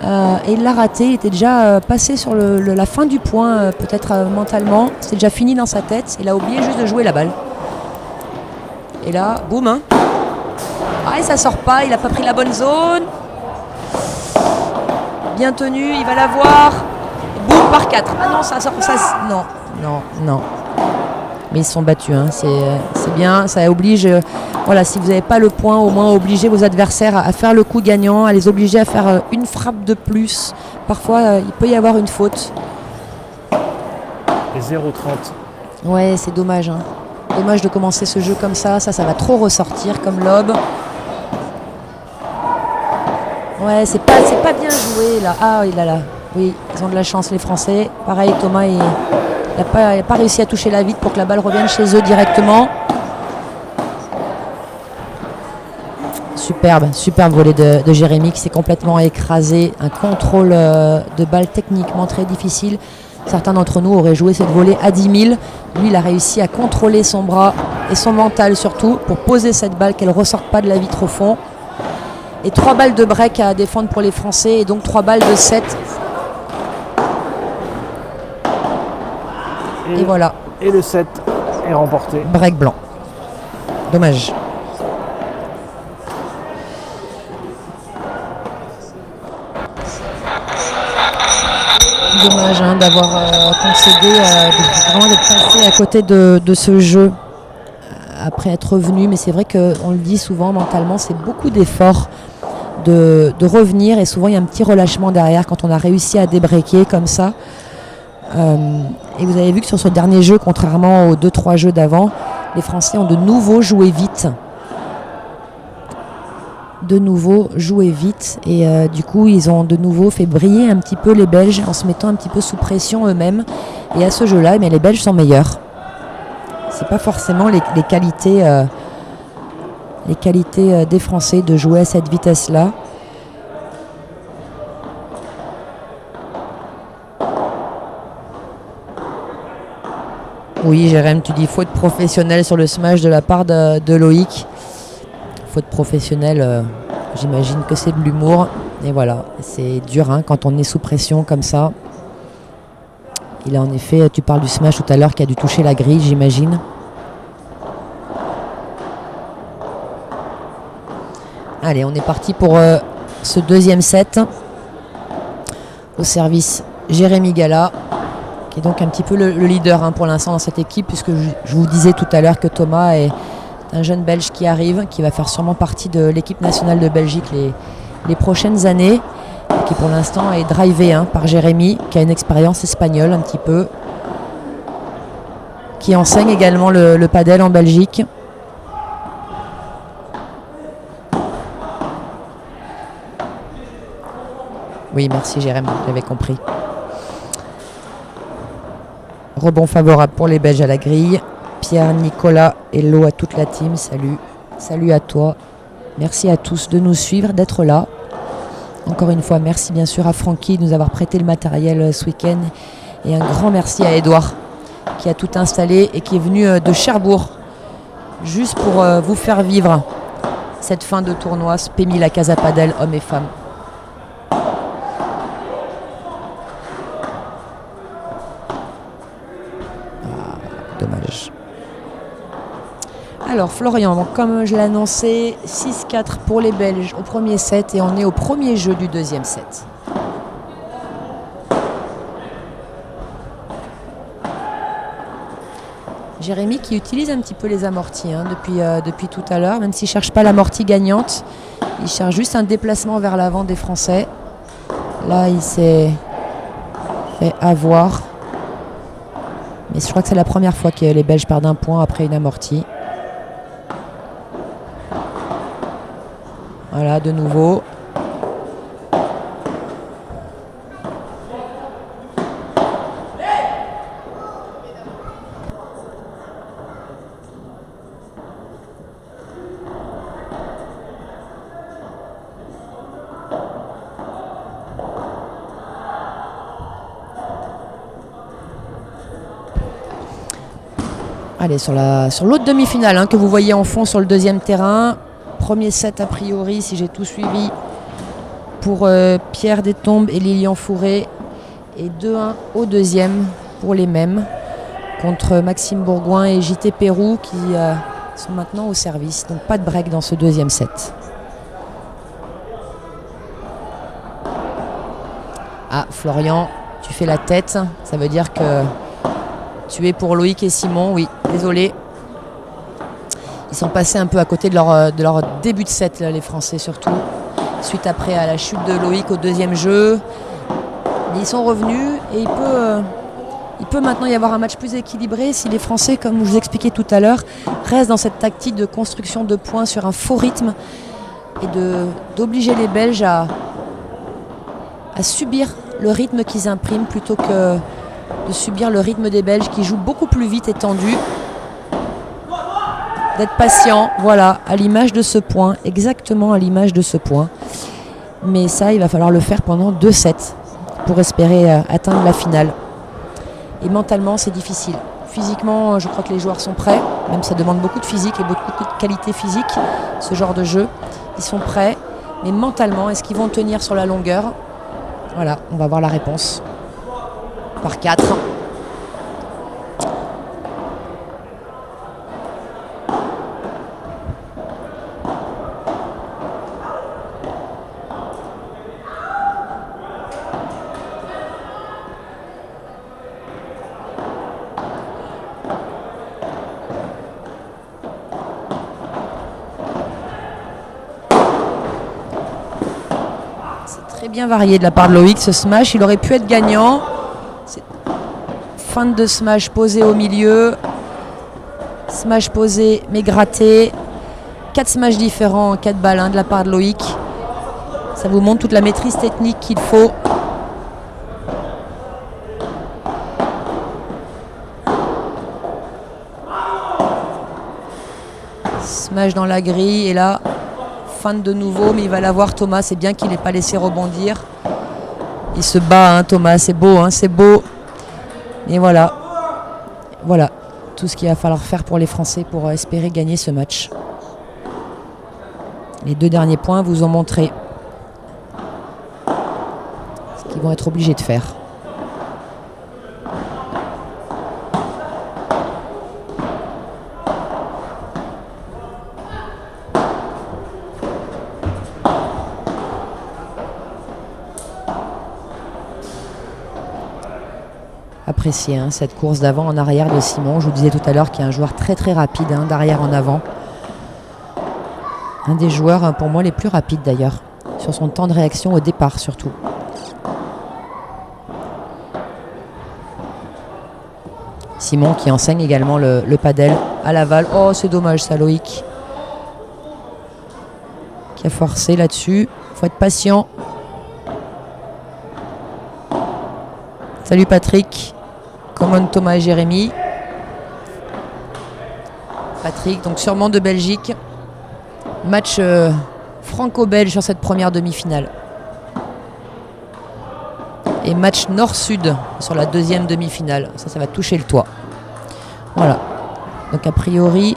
Et il l'a raté. Il était déjà passé sur la fin du point, peut-être mentalement. C'était déjà fini dans sa tête. Il a oublié juste de jouer la balle. Et là, boum, hein. Ah, et ça sort pas. Il n'a pas pris la bonne zone. Bien tenu, il va la voir. Boum, par 4. Ah non, ça sort. Non. Mais ils se sont battus, hein. C'est bien, ça oblige, voilà, si vous n'avez pas le point, au moins obliger vos adversaires à faire le coup gagnant, à les obliger à faire une frappe de plus. Parfois, il peut y avoir une faute. Et 0,30. Ouais, c'est dommage, hein. Dommage de commencer ce jeu comme ça va trop ressortir comme lob. Ouais, c'est pas bien joué là. Ah oui, là. Oui, ils ont de la chance les Français. Pareil, Thomas, il n'a pas réussi à toucher la vitre pour que la balle revienne chez eux directement. Superbe volée de Jérémy qui s'est complètement écrasé. Un contrôle de balle techniquement très difficile. Certains d'entre nous auraient joué cette volée à 10 000. Lui, il a réussi à contrôler son bras et son mental surtout pour poser cette balle, qu'elle ne ressorte pas de la vitre au fond. Et 3 balles de break à défendre pour les Français et donc 3 balles de 7. Et voilà. Et le 7 est remporté. Break blanc. Dommage. Dommage d'avoir concédé, vraiment d'être passé à côté de ce jeu après être revenu. Mais c'est vrai qu'on le dit souvent, mentalement, c'est beaucoup d'efforts de revenir. Et souvent, il y a un petit relâchement derrière quand on a réussi à débreaker comme ça. Et vous avez vu que sur ce dernier jeu, contrairement aux 2-3 jeux d'avant, les Français ont de nouveau joué vite. Et du coup ils ont de nouveau fait briller un petit peu les Belges en se mettant un petit peu sous pression eux-mêmes. Et à ce jeu-là, mais les Belges sont meilleurs. C'est pas forcément les qualités des Français de jouer à cette vitesse-là. Oui, Jérém, tu dis faute professionnelle sur le smash de la part de Loïc. Faute professionnelle, j'imagine que c'est de l'humour. Et voilà, c'est dur quand on est sous pression comme ça. Il a en effet, tu parles du smash tout à l'heure qui a dû toucher la grille, j'imagine. Allez, on est parti pour ce deuxième set. Au service, Jérémy Gala, qui est donc un petit peu le leader pour l'instant dans cette équipe, puisque je vous disais tout à l'heure que Thomas est un jeune Belge qui arrive, qui va faire sûrement partie de l'équipe nationale de Belgique les prochaines années, et qui pour l'instant est drivé par Jérémy, qui a une expérience espagnole un petit peu, qui enseigne également le padel en Belgique. Oui, merci Jérémy, j'avais compris. Rebond favorable pour les Belges à la grille. Pierre, Nicolas, hello à toute la team, salut à toi. Merci à tous de nous suivre, d'être là. Encore une fois, merci bien sûr à Francky de nous avoir prêté le matériel ce week-end. Et un grand merci à Edouard qui a tout installé et qui est venu de Cherbourg juste pour vous faire vivre cette fin de tournoi PMI la Casa Padel, hommes et femmes. Dommage. Alors Florian, comme je l'ai annoncé, 6-4 pour les Belges au premier set et on est au premier jeu du deuxième set. Jérémy qui utilise un petit peu les amortis depuis tout à l'heure, même s'il ne cherche pas l'amorti gagnante, il cherche juste un déplacement vers l'avant des Français. Là il s'est fait avoir. Mais je crois que c'est la première fois que les Belges perdent un point après une amortie. Voilà, de nouveau. Allez, sur l'autre demi-finale que vous voyez en fond sur le deuxième terrain. Premier set a priori, si j'ai tout suivi, pour Pierre Destombes et Lilian Fourré. Et 2-1 au deuxième pour les mêmes, contre Maxime Bourgoin et JT Pérou qui sont maintenant au service. Donc pas de break dans ce deuxième set. Ah, Florian, tu fais la tête. Ça veut dire que tu es pour Loïc et Simon. Oui, désolé. Ils sont passés un peu à côté de leur début de set, là, les Français surtout. Suite après à la chute de Loïc au deuxième jeu. Mais ils sont revenus et il peut maintenant y avoir un match plus équilibré si les Français, comme je vous expliquais tout à l'heure, restent dans cette tactique de construction de points sur un faux rythme et d'obliger les Belges à subir le rythme qu'ils impriment plutôt que de subir le rythme des Belges qui jouent beaucoup plus vite et tendu. D'être patient, voilà, à l'image de ce point, exactement à l'image de ce point. Mais ça, il va falloir le faire pendant 2 sets pour espérer atteindre la finale. Et mentalement, c'est difficile. Physiquement, je crois que les joueurs sont prêts, même ça demande beaucoup de physique et beaucoup de qualité physique, ce genre de jeu. Ils sont prêts, mais mentalement, est-ce qu'ils vont tenir sur la longueur ? Voilà, on va voir la réponse. Par 4. Très bien varié de la part de Loïc ce smash, il aurait pu être gagnant. Fin de smash posé au milieu, smash posé mais gratté, 4 smash différents en 4 balles de la part de Loïc. Ça vous montre toute la maîtrise technique qu'il faut. Smash dans la grille et là fin de nouveau, mais il va l'avoir Thomas. C'est bien qu'il n'ait pas laissé rebondir. Il se bat, Thomas. C'est beau, c'est beau. Et voilà. Voilà tout ce qu'il va falloir faire pour les Français pour espérer gagner ce match. Les 2 derniers points vous ont montré ce qu'ils vont être obligés de faire. Apprécier cette course d'avant en arrière de Simon. Je vous disais tout à l'heure qu'il y a un joueur très très rapide d'arrière en avant. Un des joueurs pour moi les plus rapides d'ailleurs, sur son temps de réaction au départ surtout. Simon qui enseigne également le padel à Laval. Oh, c'est dommage ça, Loïc qui a forcé là-dessus. Faut être patient. Salut Patrick. Common Thomas et Jérémy. Patrick, donc sûrement de Belgique. Match franco-belge sur cette première demi-finale. Et match nord-sud sur la deuxième demi-finale. Ça va toucher le toit. Voilà. Donc a priori,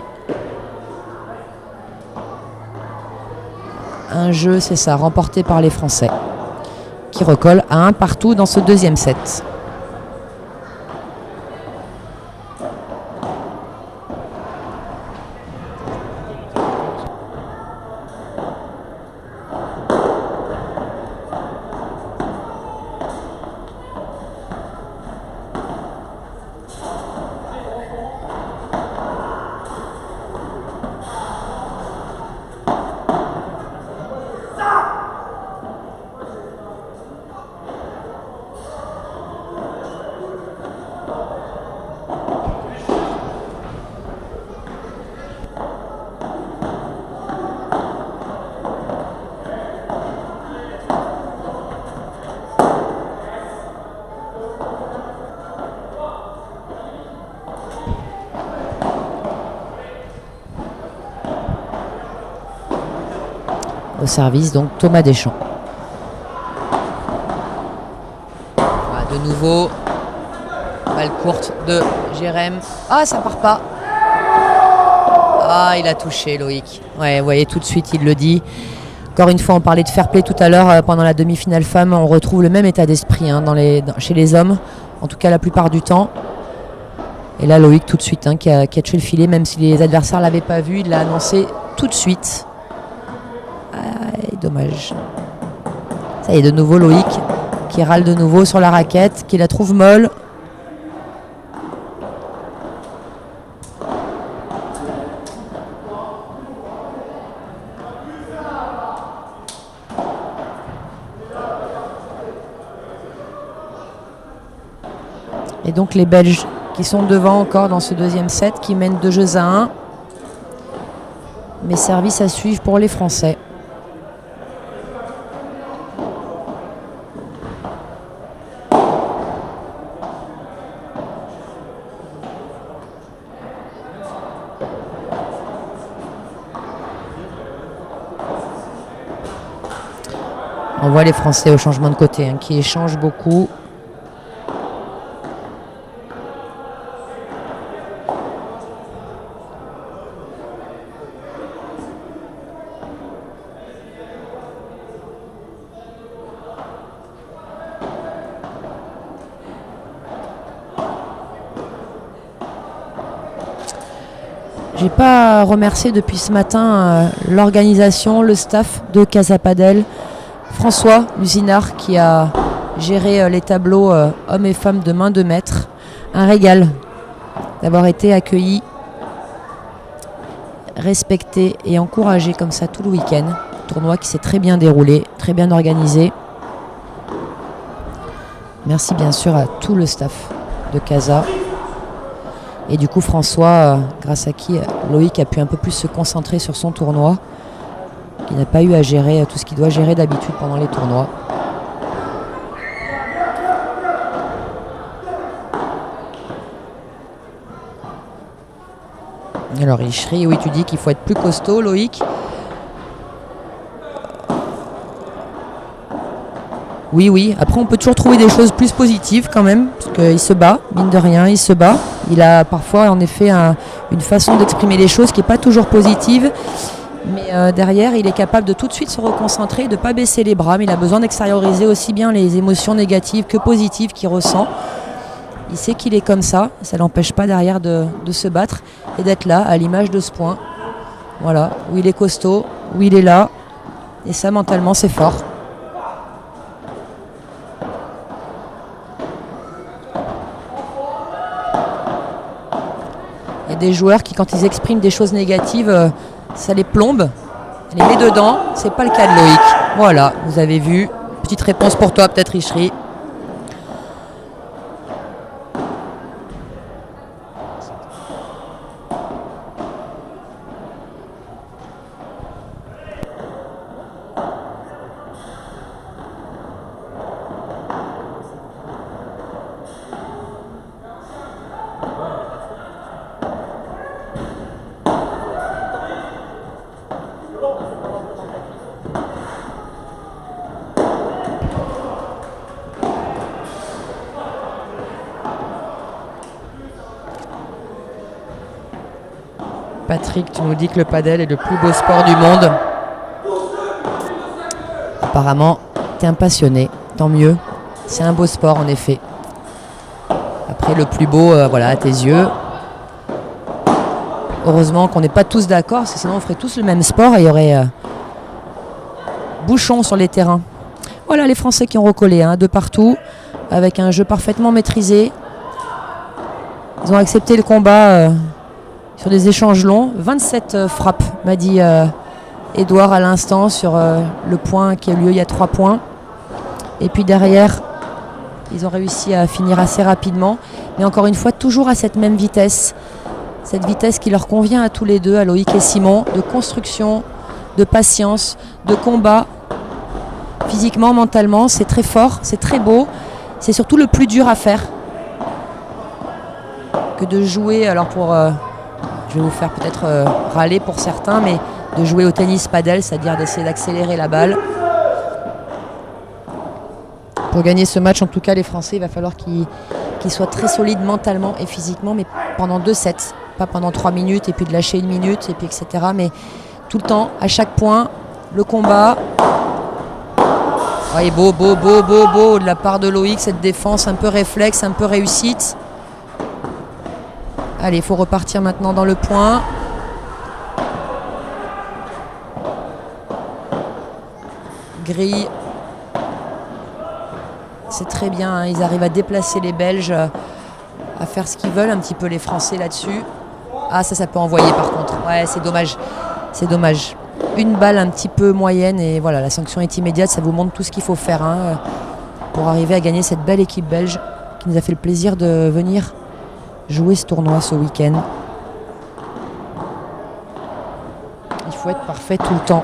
un jeu, c'est ça, remporté par les Français, qui recolle à 1 partout dans ce deuxième set. Au service, donc Thomas Deschamps. Voilà, de nouveau, balle courte de Jérém. Ah, ça part pas. Ah, il a touché Loïc. Ouais, vous voyez, tout de suite, il le dit. Encore une fois, on parlait de fair play tout à l'heure. Pendant la demi-finale femme, on retrouve le même état d'esprit chez les hommes, en tout cas la plupart du temps. Et là, Loïc, tout de suite, qui a tué le filet, même si les adversaires ne l'avaient pas vu, il l'a annoncé tout de suite. Ah, dommage. Ça y est, de nouveau Loïc qui râle de nouveau sur la raquette, qui la trouve molle. Et donc les Belges qui sont devant encore dans ce deuxième set, qui mènent 2-1. Mais service à suivre pour les Français. On voit les Français au changement de côté, qui échangent beaucoup. J'ai pas remercié depuis ce matin l'organisation, le staff de Casa Padel, François Lusinard qui a géré les tableaux hommes et femmes de main de maître. Un régal d'avoir été accueilli, respecté et encouragé comme ça tout le week-end. Tournoi qui s'est très bien déroulé, très bien organisé. Merci bien sûr à tout le staff de Casa. Et du coup François, grâce à qui Loïc a pu un peu plus se concentrer sur son tournoi, qui n'a pas eu à gérer tout ce qu'il doit gérer d'habitude pendant les tournois. Alors Ishri, oui, tu dis qu'il faut être plus costaud, Loïc. Oui. Après, on peut toujours trouver des choses plus positives quand même, parce qu'il se bat, mine de rien, il se bat. Il a parfois, en effet, une façon d'exprimer les choses qui n'est pas toujours positive. Mais derrière, il est capable de tout de suite se reconcentrer, de ne pas baisser les bras. Mais il a besoin d'extérioriser aussi bien les émotions négatives que positives qu'il ressent. Il sait qu'il est comme ça. Ça ne l'empêche pas derrière de se battre et d'être là, à l'image de ce point. Voilà, où il est costaud, où il est là. Et ça, mentalement, c'est fort. Il y a des joueurs qui, quand ils expriment des choses négatives, ça les plombe, ça les met dedans. C'est pas le cas de Loïc. Voilà, vous avez vu. Petite réponse pour toi, peut-être, Ishri. Patrick, tu nous dis que le padel est le plus beau sport du monde. Apparemment, tu es un passionné, tant mieux. C'est un beau sport en effet. Après, le plus beau, voilà, à tes yeux. Heureusement qu'on n'est pas tous d'accord, parce que sinon on ferait tous le même sport et il y aurait bouchon sur les terrains. Voilà les Français qui ont recollé de partout, avec un jeu parfaitement maîtrisé. Ils ont accepté le combat sur des échanges longs. 27 frappes, m'a dit Edouard à l'instant, sur le point qui a eu lieu il y a 3 points. Et puis derrière, ils ont réussi à finir assez rapidement. Mais encore une fois, toujours à cette même vitesse. Cette vitesse qui leur convient à tous les deux, à Loïc et Simon, de construction, de patience, de combat. Physiquement, mentalement, c'est très fort, c'est très beau. C'est surtout le plus dur à faire que de jouer. Alors je vais vous faire peut-être râler pour certains, mais de jouer au tennis padel, c'est-à-dire d'essayer d'accélérer la balle. Pour gagner ce match, en tout cas, les Français, il va falloir qu'ils soient très solides mentalement et physiquement, mais pendant 2 sets, pas pendant 3 minutes et puis de lâcher 1 minute, et puis etc. Mais tout le temps, à chaque point, le combat. Ouais, beau de la part de Loïc, cette défense un peu réflexe, un peu réussite. Allez, il faut repartir maintenant dans le point. Grille. C'est très bien, hein. Ils arrivent à déplacer les Belges, à faire ce qu'ils veulent, un petit peu les Français là-dessus. Ah, ça peut envoyer par contre. Ouais, c'est dommage. C'est dommage. Une balle un petit peu moyenne et voilà, la sanction est immédiate. Ça vous montre tout ce qu'il faut faire pour arriver à gagner cette belle équipe belge qui nous a fait le plaisir de venir jouer ce tournoi ce week-end. Il faut être parfait tout le temps.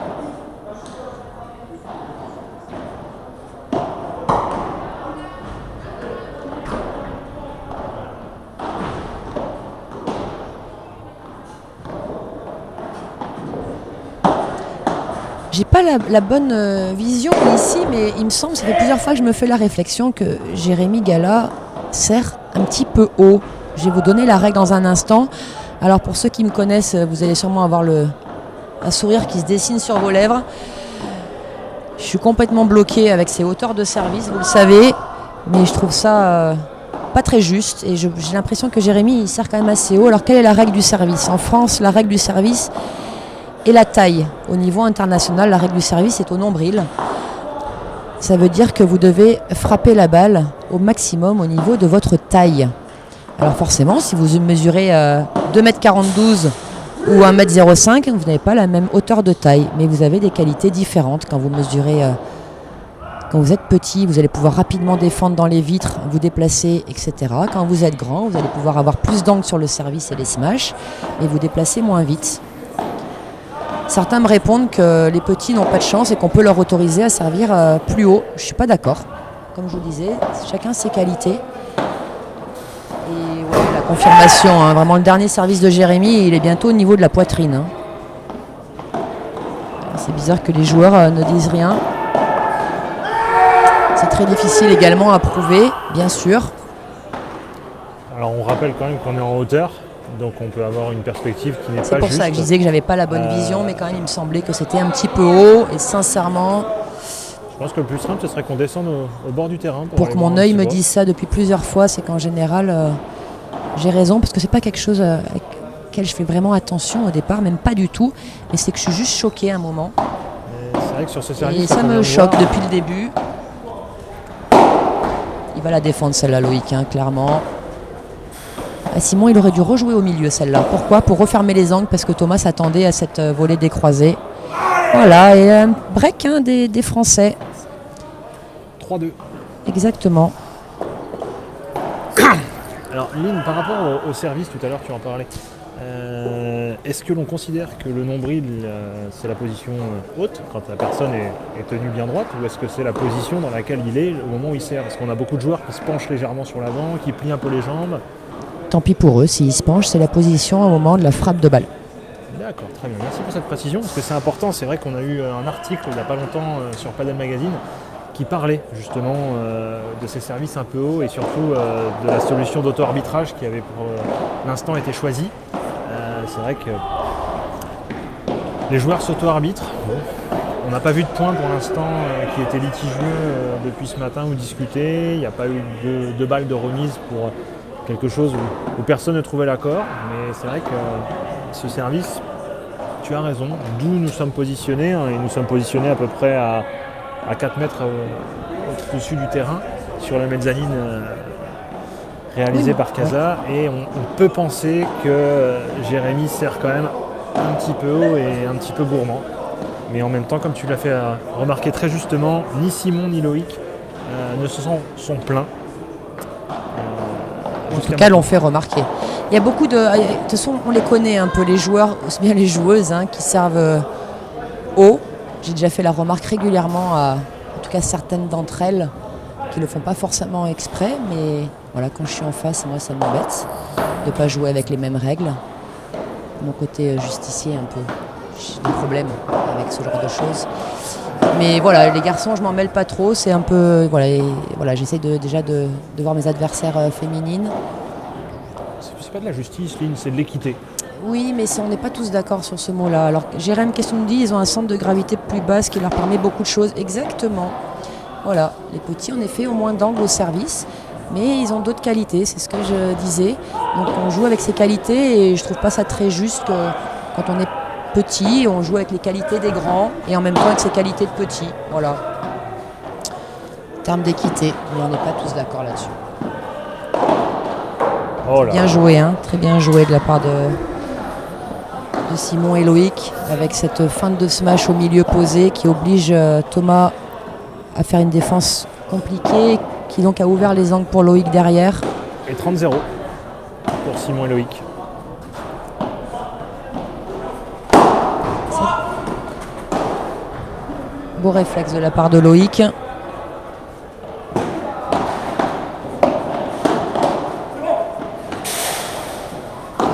J'ai pas la bonne vision ici, mais il me semble, ça fait plusieurs fois que je me fais la réflexion que Jérémy Gala sert un petit peu haut. Je vais vous donner la règle dans un instant. Alors pour ceux qui me connaissent, vous allez sûrement avoir un sourire qui se dessine sur vos lèvres. Je suis complètement bloqué avec ces hauteurs de service, vous le savez, mais je trouve ça pas très juste et j'ai l'impression que Jérémy il sert quand même assez haut. Alors quelle est la règle du service? En France, la règle du service et la taille. Au niveau international, la règle du service est au nombril. Ça veut dire que vous devez frapper la balle au maximum au niveau de votre taille. Alors forcément, si vous mesurez 2,42 m ou 1,05 m, vous n'avez pas la même hauteur de taille. Mais vous avez des qualités différentes quand vous mesurez. Quand vous êtes petit, vous allez pouvoir rapidement défendre dans les vitres, vous déplacer, etc. Quand vous êtes grand, vous allez pouvoir avoir plus d'angle sur le service et les smashs et vous déplacer moins vite. Certains me répondent que les petits n'ont pas de chance et qu'on peut leur autoriser à servir plus haut. Je ne suis pas d'accord. Comme je vous disais, chacun ses qualités. Et ouais, la confirmation, hein, vraiment le dernier service de Jérémy, il est bientôt au niveau de la poitrine. Hein. C'est bizarre que les joueurs ne disent rien. C'est très difficile également à prouver, bien sûr. Alors on rappelle quand même qu'on est en hauteur. Donc on peut avoir une perspective qui n'est pas juste. C'est pour ça que je disais que j'avais pas la bonne vision, mais quand même il me semblait que c'était un petit peu haut et sincèrement. Je pense que le plus simple ce serait qu'on descende au bord du terrain. Pour que mon œil me dise ça depuis plusieurs fois, c'est qu'en général j'ai raison parce que c'est pas quelque chose avec lequel je fais vraiment attention au départ, même pas du tout. Mais c'est que je suis juste choquée à un moment. C'est vrai que sur ce service. Et ça me choque depuis le début. Il va la défendre celle-là, Loïc, hein, clairement. Simon, il aurait dû rejouer au milieu celle-là. Pourquoi? Pour refermer les angles, parce que Thomas s'attendait à cette volée décroisée. Voilà, et un break hein, des Français. 3-2. Exactement. Alors, Lynn, par rapport au service, tout à l'heure tu en parlais, est-ce que l'on considère que le nombril, c'est la position haute, quand la personne est tenue bien droite, ou est-ce que c'est la position dans laquelle il est au moment où il sert? Parce qu'on a beaucoup de joueurs qui se penchent légèrement sur l'avant, qui plient un peu les jambes. Tant pis pour eux, s'ils se penchent, c'est la position au moment de la frappe de balle. D'accord, très bien. Merci pour cette précision, parce que c'est important. C'est vrai qu'on a eu un article il n'y a pas longtemps sur Padel Magazine qui parlait justement de ces services un peu hauts et surtout de la solution d'auto-arbitrage qui avait pour l'instant été choisie. C'est vrai que les joueurs s'auto-arbitrent. On n'a pas vu de point pour l'instant qui était litigieux depuis ce matin ou discuté. Il n'y a pas eu de balle de remise pour quelque chose où personne ne trouvait l'accord, mais c'est vrai que ce service, tu as raison, d'où nous sommes positionnés, hein, et nous sommes positionnés à peu près à 4 mètres au-dessus du terrain, sur la mezzanine réalisée par Casa, et on peut penser que Jérémy sert quand même un petit peu haut et un petit peu gourmand. Mais en même temps, comme tu l'as fait remarquer très justement, ni Simon ni Loïc ne se sont plaints. En tout cas, l'ont fait remarquer. Il y a beaucoup de... De toute façon, on les connaît un peu, les joueurs, aussi bien les joueuses hein, qui servent haut. J'ai déjà fait la remarque régulièrement à, en tout cas, certaines d'entre elles qui ne le font pas forcément exprès. Mais voilà, quand je suis en face, moi, ça m'embête de ne pas jouer avec les mêmes règles. Mon côté justicier un peu. j'ai des problèmes avec ce genre de choses. Mais voilà, les garçons, je m'en mêle pas trop. C'est un peu, voilà, j'essaie déjà de voir mes adversaires féminines. C'est pas de la justice, Lynn, c'est de l'équité. Oui, mais on n'est pas tous d'accord sur ce mot-là. Alors, Jérém, qu'est-ce qu'on nous dit? Ils ont un centre de gravité plus bas, ce qui leur permet beaucoup de choses. Exactement. Voilà, les petits, en effet, ont moins d'angle au service, mais ils ont d'autres qualités, c'est ce que je disais. Donc, on joue avec ces qualités et je trouve pas ça très juste que quand on est petit, on joue avec les qualités des grands et en même temps avec ses qualités de petits. Voilà. En termes d'équité, mais on n'est pas tous d'accord là-dessus. Oh là. Bien joué, hein, très bien joué de la part de Simon et Loïc, avec cette feinte de smash au milieu posé qui oblige Thomas à faire une défense compliquée, qui donc a ouvert les angles pour Loïc derrière. Et 30-0 pour Simon et Loïc. Beau réflexe de la part de Loïc.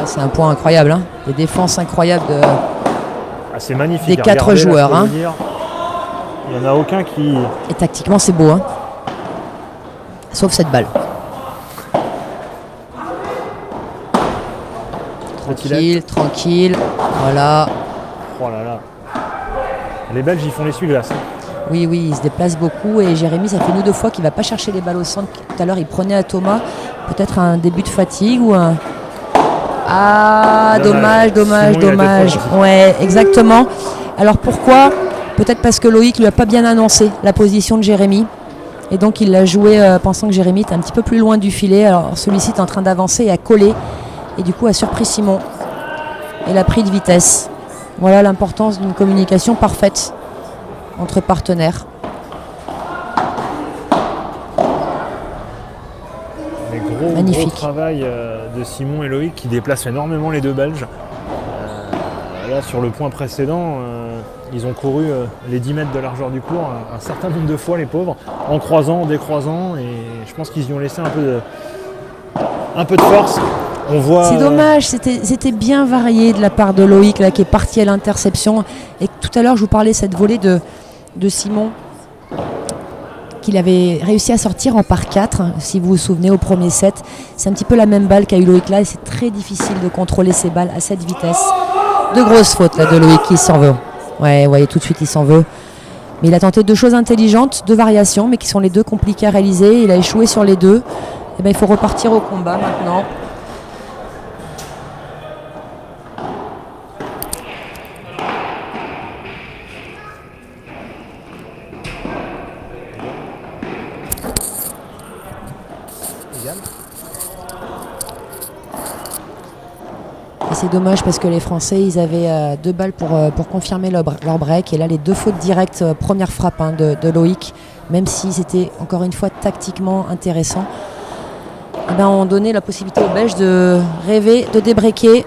C'est un point incroyable, hein. Des défenses incroyables C'est magnifique. Des 4 joueurs. Là, il n'y en a aucun qui... Et tactiquement, c'est beau. Hein. Sauf cette balle. Tranquille. Voilà. Oh là là. Les Belges, ils font l'essuie-glace. Oui, ils se déplacent beaucoup. Et Jérémy, ça fait une ou deux fois qu'il ne va pas chercher les balles au centre. Tout à l'heure, il prenait à Thomas. Peut-être un début de fatigue ou un... Ah, dommage. Ouais, exactement. Alors pourquoi? Peut-être parce que Loïc lui a pas bien annoncé la position de Jérémy. Et donc il l'a joué pensant que Jérémy était un petit peu plus loin du filet. Alors celui-ci est en train d'avancer et a collé. Et du coup a surpris Simon. Et l'a pris de vitesse. Voilà l'importance d'une communication parfaite entre partenaires. Gros travail de Simon et Loïc qui déplacent énormément les deux Belges. Là sur le point précédent, ils ont couru les 10 mètres de largeur du cours un certain nombre de fois, les pauvres, en croisant, en décroisant, et je pense qu'ils y ont laissé un peu de force. On voit, c'est dommage, c'était bien varié de la part de Loïc là, qui est parti à l'interception. Et tout à l'heure je vous parlais de cette volée de Simon qu'il avait réussi à sortir en par 4, si vous vous souvenez, au premier set. C'est un petit peu la même balle qu'a eu Loïc là, et c'est très difficile de contrôler ces balles à cette vitesse. De grosses fautes là de Loïc qui s'en veut. Ouais, vous voyez tout de suite il s'en veut. Mais il a tenté deux choses intelligentes, deux variations, mais qui sont les deux compliquées à réaliser. Il a échoué sur les deux. Et il faut repartir au combat maintenant. Et c'est dommage parce que les Français, ils avaient 2 balles pour confirmer leur break. Et là, les 2 fautes directes, première frappe de Loïc, même si c'était encore une fois tactiquement intéressant, ont donné la possibilité aux Belges de rêver, de débreaker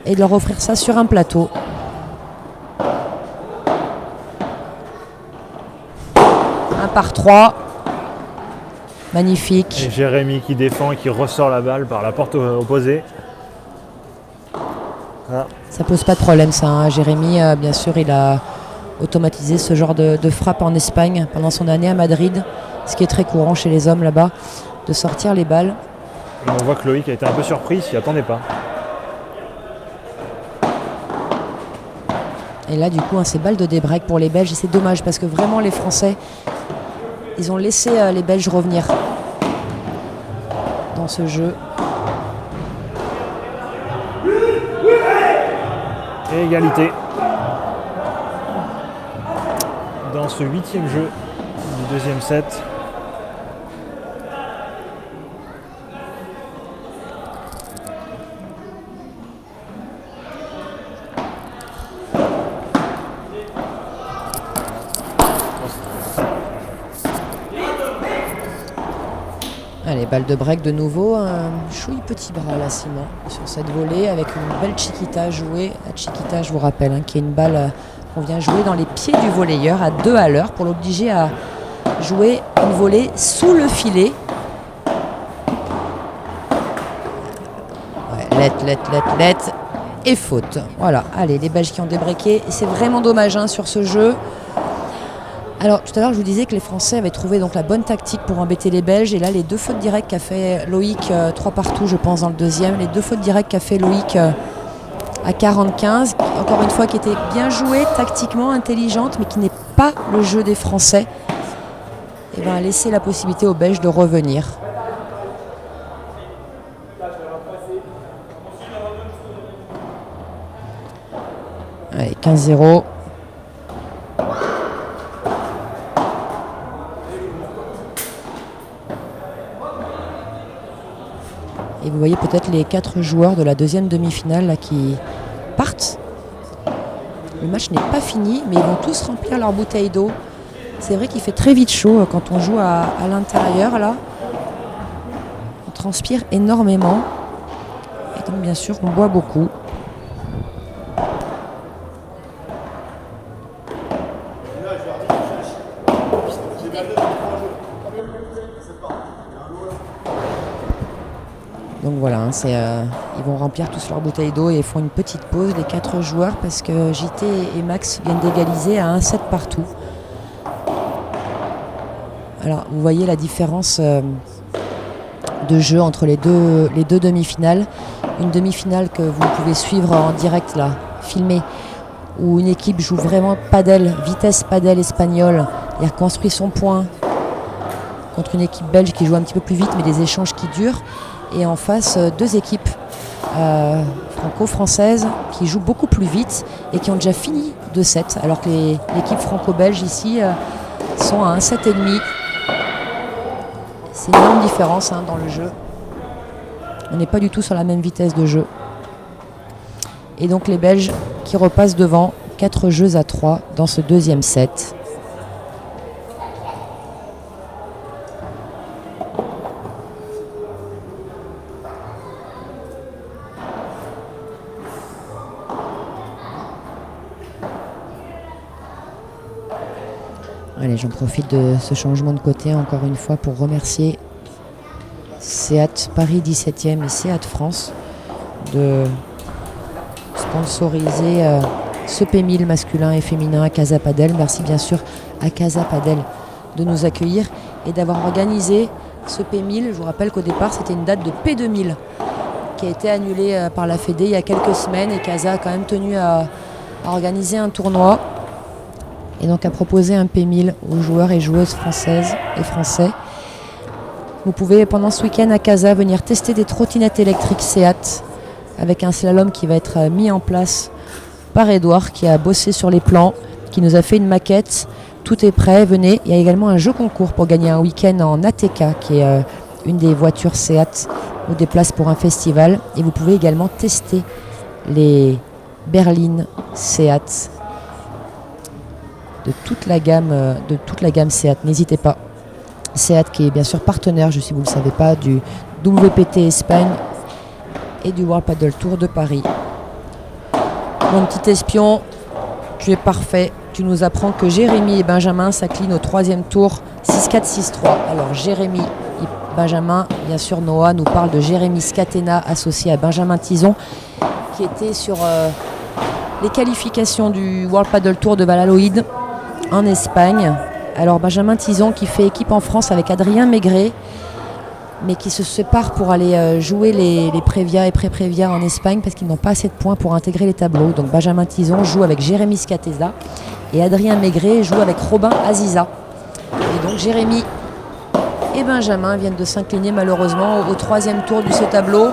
et de leur offrir ça sur un plateau. Un par 3. Magnifique. Et Jérémy qui défend et qui ressort la balle par la porte opposée. Ah. Ça pose pas de problème ça. Hein. Jérémy, bien sûr, il a automatisé ce genre de frappe en Espagne pendant son année à Madrid, ce qui est très courant chez les hommes là-bas, de sortir les balles. Et on voit que Loïc a été un peu surpris, il s'y attendait pas. Et là, du coup, c'est balle de débreak pour les Belges. Et c'est dommage parce que vraiment, les Français, ils ont laissé les Belges revenir dans ce jeu. Et égalité dans ce 8e jeu du 2e set. Allez, balle de break de nouveau, un chouille petit bras là, Simon, sur cette volée avec une belle chiquita jouée. La chiquita, je vous rappelle, qui est une balle qu'on vient jouer dans les pieds du volleyeur à 2 à l'heure pour l'obliger à jouer une volée sous le filet. Ouais, let. et faute. Voilà, allez, les Belges qui ont débreaké. C'est vraiment dommage sur ce jeu. Alors, tout à l'heure, je vous disais que les Français avaient trouvé donc la bonne tactique pour embêter les Belges. Et là, les 2 fautes directes qu'a fait Loïc, 3 partout, je pense, dans le deuxième. Les 2 fautes directes qu'a fait Loïc à 45, encore une fois, qui était bien jouée, tactiquement intelligente, mais qui n'est pas le jeu des Français. Et bien, laisser la possibilité aux Belges de revenir. Allez, 15-0. Et vous voyez peut-être les 4 joueurs de la deuxième demi-finale là, qui partent. Le match n'est pas fini, mais ils vont tous remplir leur bouteille d'eau. C'est vrai qu'il fait très vite chaud quand on joue à l'intérieur. Là, on transpire énormément. Et donc bien sûr, on boit beaucoup. Donc voilà, ils vont remplir tous leur bouteille d'eau et font une petite pause, les 4 joueurs, parce que JT et Max viennent d'égaliser à 1-7 partout. Alors vous voyez la différence de jeu entre les deux demi-finales. Une demi-finale que vous pouvez suivre en direct là, filmée, où une équipe joue vraiment padel, vitesse padel espagnole, et reconstruit son point contre une équipe belge qui joue un petit peu plus vite, mais des échanges qui durent. Et en face, 2 équipes franco-françaises qui jouent beaucoup plus vite et qui ont déjà fini 2-7, alors que l'équipe franco-belge ici sont à 1-7,5. C'est une énorme différence dans le jeu. On n'est pas du tout sur la même vitesse de jeu. Et donc les Belges qui repassent devant 4 jeux à 3 dans ce deuxième set. Allez, j'en profite de ce changement de côté encore une fois pour remercier Seat Paris 17e et Seat France de sponsoriser ce P1000 masculin et féminin à Casa Padel. Merci bien sûr à Casa Padel de nous accueillir et d'avoir organisé ce P1000. Je vous rappelle qu'au départ c'était une date de P2000 qui a été annulée par la Fédé il y a quelques semaines, et Casa a quand même tenu à organiser un tournoi. Et donc à proposer un P1000 aux joueurs et joueuses françaises et français. Vous pouvez pendant ce week-end à Casa venir tester des trottinettes électriques Seat avec un slalom qui va être mis en place par Edouard qui a bossé sur les plans, qui nous a fait une maquette. Tout est prêt, venez. Il y a également un jeu concours pour gagner un week-end en ATK qui est une des voitures Seat ou des places pour un festival. Et vous pouvez également tester les berlines Seat de toute la gamme Seat. N'hésitez pas. Seat qui est bien sûr partenaire, si vous ne le savez pas, du WPT Espagne et du World Padel Tour de Paris. Mon petit espion, tu es parfait. Tu nous apprends que Jérémy et Benjamin s'inclinent au 3e tour 6-4, 6-3. Alors Jérémy et Benjamin, bien sûr Noah nous parle de Jérémy Scatena associé à Benjamin Tison qui était sur les qualifications du World Padel Tour de Valladolid en Espagne. Alors Benjamin Tison qui fait équipe en France avec Adrien Maigret, mais qui se sépare pour aller jouer les Prévia et pré-Prévia en Espagne parce qu'ils n'ont pas assez de points pour intégrer les tableaux. Donc Benjamin Tison joue avec Jérémy Scatena et Adrien Maigret joue avec Robin Aziza. Et donc Jérémy et Benjamin viennent de s'incliner malheureusement au 3e tour de ce tableau.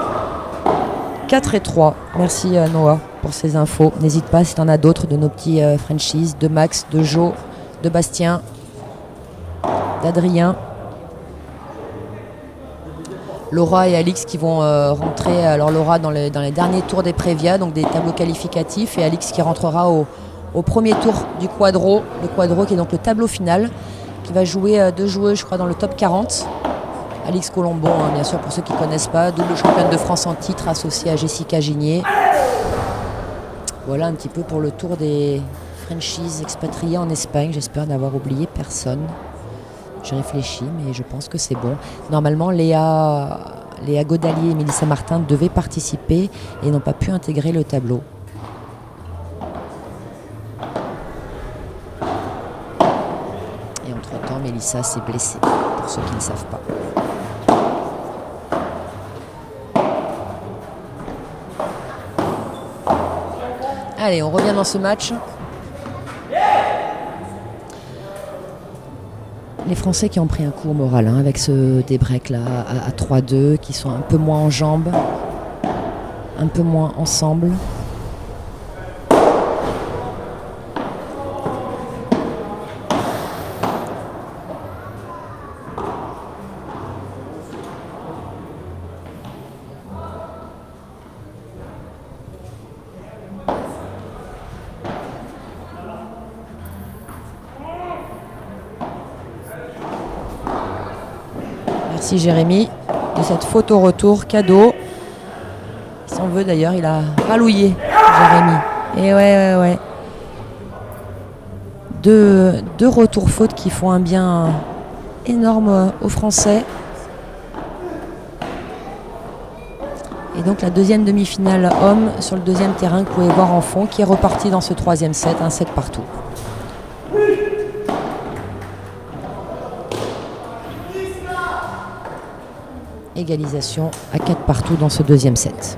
4-3. Merci Noah pour ces infos. N'hésite pas si tu en as d'autres de nos petits Frenchies, de Max, de Jo, de Bastien, d'Adrien. Laura et Alix qui vont rentrer. Alors Laura dans les derniers tours des Prévia, donc des tableaux qualificatifs, et Alix qui rentrera au premier tour du quadro. Le quadro qui est donc le tableau final, qui va jouer 2 joueuses, je crois, dans le top 40. Alix Colombon, bien sûr, pour ceux qui ne connaissent pas, double championne de France en titre associée à Jessica Gigné. Voilà un petit peu pour le tour des Frenchies expatriés en Espagne. J'espère n'avoir oublié personne. Je réfléchis, mais je pense que c'est bon. Normalement, Léa Léa Godalier et Mélissa Martin devaient participer et n'ont pas pu intégrer le tableau. Et entre-temps, Mélissa s'est blessée, pour ceux qui ne savent pas. Allez, on revient dans ce match. Les Français qui ont pris un coup au moral avec ce débreak là à 3-2, qui sont un peu moins en jambes, un peu moins ensemble. Merci Jérémy de cette faute au retour, cadeau. Il s'en veut d'ailleurs, il a rallouillé Jérémy. Et ouais. Deux retours fautes qui font un bien énorme aux Français. Et donc la deuxième demi-finale homme sur le deuxième terrain que vous pouvez voir en fond, qui est reparti dans ce troisième set, un set partout. Égalisation à 4 partout dans ce deuxième set.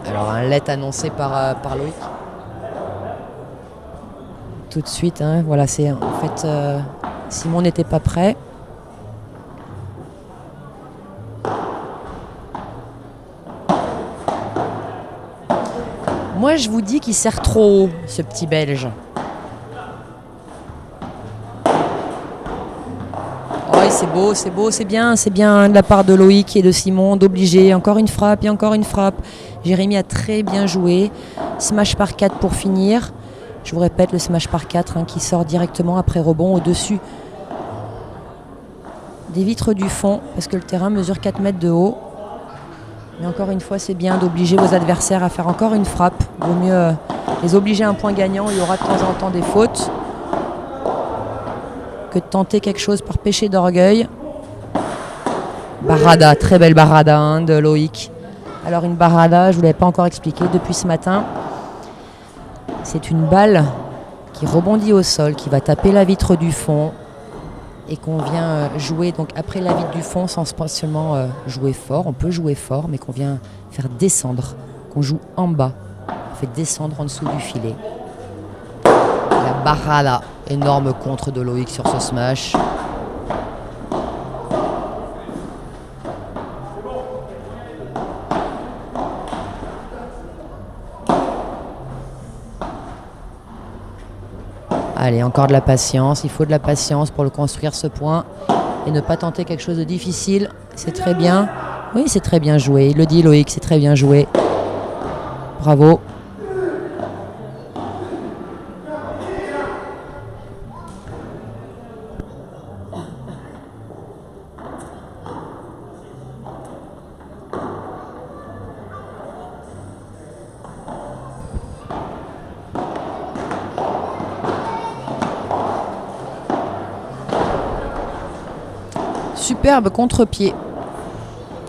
Alors un let annoncé par Loïc. Tout de suite, voilà, c'est en fait Simon n'était pas prêt. Moi je vous dis qu'il sert trop haut, ce petit Belge. C'est beau, c'est bien de la part de Loïc et de Simon d'obliger encore une frappe et encore une frappe. Jérémy a très bien joué. Smash par 4 pour finir. Je vous répète, le smash par 4 qui sort directement après rebond au-dessus des vitres du fond parce que le terrain mesure 4 mètres de haut. Mais encore une fois, c'est bien d'obliger vos adversaires à faire encore une frappe. Il vaut mieux les obliger à un point gagnant. Il y aura de temps en temps des fautes que de tenter quelque chose par péché d'orgueil. Barada, très belle barada de Loïc. Alors une barada, je ne vous l'avais pas encore expliqué depuis ce matin. C'est une balle qui rebondit au sol, qui va taper la vitre du fond et qu'on vient jouer donc après la vitre du fond sans spécialement jouer fort. On peut jouer fort, mais qu'on vient faire descendre, qu'on joue en bas. On fait descendre en dessous du filet. La barada, énorme contre de Loïc sur ce smash. Allez, encore de la patience. Il faut de la patience pour le construire ce point et ne pas tenter quelque chose de difficile. C'est très bien. Oui, c'est très bien joué. Il le dit Loïc, c'est très bien joué. Bravo. Superbe contre-pied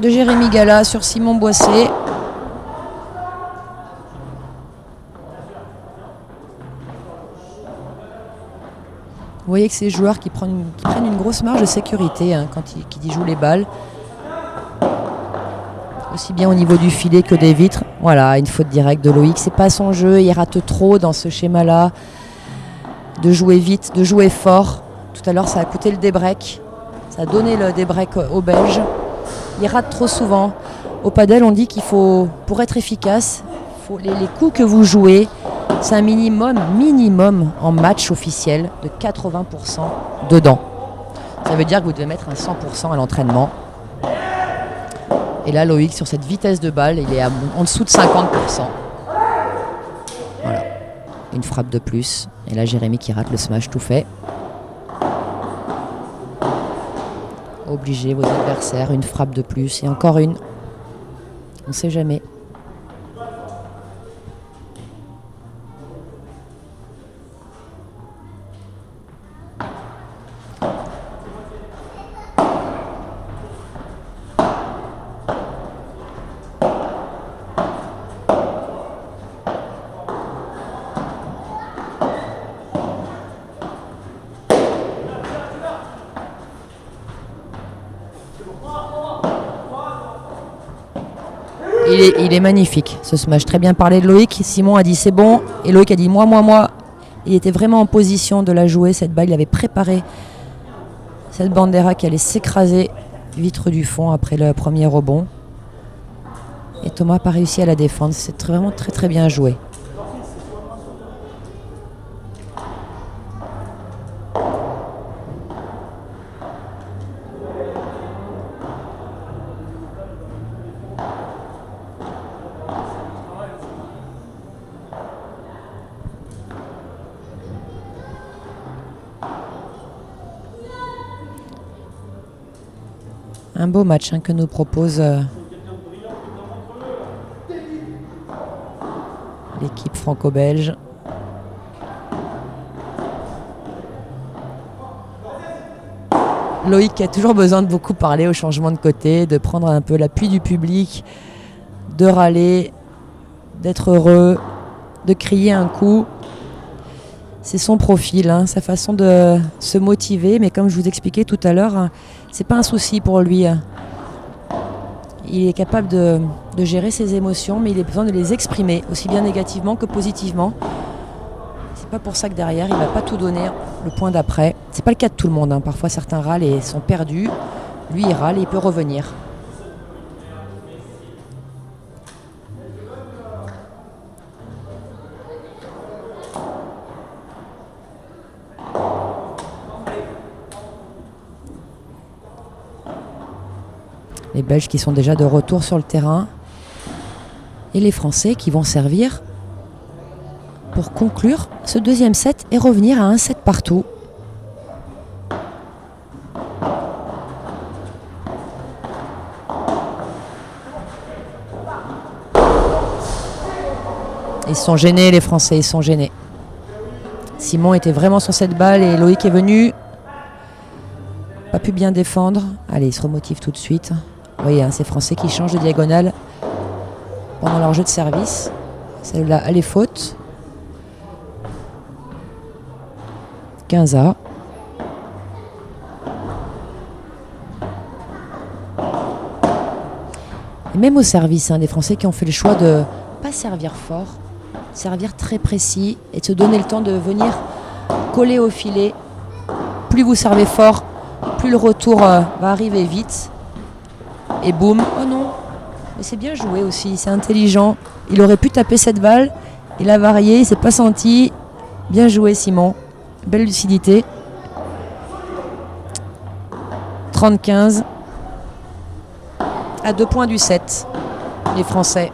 de Jérémy Gala sur Simon Boissé. Vous voyez que ces joueurs qui prennent une grosse marge de sécurité quand ils jouent les balles. Aussi bien au niveau du filet que des vitres. Voilà, une faute directe de Loïc. C'est pas son jeu, il rate trop dans ce schéma-là. De jouer vite, de jouer fort. Tout à l'heure, ça a coûté le débreak. Ça a donné le débreak aux Belges. Il rate trop souvent. Au padel, on dit qu'il faut, pour être efficace, les coups que vous jouez, c'est un minimum en match officiel de 80% dedans. Ça veut dire que vous devez mettre un 100% à l'entraînement. Et là, Loïc, sur cette vitesse de balle, il est en dessous de 50%. Voilà. Une frappe de plus. Et là, Jérémy qui rate le smash tout fait. Obligez vos adversaires, une frappe de plus. Et encore une. On ne sait jamais. Il est magnifique ce smash, très bien parlé de Loïc. Simon a dit c'est bon et Loïc a dit moi. Il était vraiment en position de la jouer cette balle, il avait préparé cette bandera qui allait s'écraser vitre du fond après le premier rebond. Et Thomas n'a pas réussi à la défendre, c'est vraiment très bien joué. Un beau match que nous propose l'équipe franco-belge. Loïc a toujours besoin de beaucoup parler au changement de côté, de prendre un peu l'appui du public, de râler, d'être heureux, de crier un coup. C'est son profil, sa façon de se motiver, mais comme je vous expliquais tout à l'heure, c'est pas un souci pour lui. Il est capable de gérer ses émotions, mais il a besoin de les exprimer, aussi bien négativement que positivement. C'est pas pour ça que derrière, il va pas tout donner le point d'après. C'est pas le cas de tout le monde. Parfois, certains râlent et sont perdus. Lui, il râle et il peut revenir. Les Belges qui sont déjà de retour sur le terrain et les Français qui vont servir pour conclure ce deuxième set et revenir à un set partout. Ils sont gênés, les Français, ils sont gênés. Simon était vraiment sur cette balle et Loïc est venu. Pas pu bien défendre. Allez, il se remotive tout de suite. Vous voyez, ces Français qui changent de diagonale pendant leur jeu de service. Celle-là, elle est faute. 15A. Et même au service, des Français qui ont fait le choix de ne pas servir fort, servir très précis et de se donner le temps de venir coller au filet. Plus vous servez fort, plus le retour va arriver vite. Et boum, oh non, mais c'est bien joué aussi, c'est intelligent. Il aurait pu taper cette balle, il a varié, il s'est pas senti. Bien joué Simon, belle lucidité. 30-15, à 2 points du 7, les Français.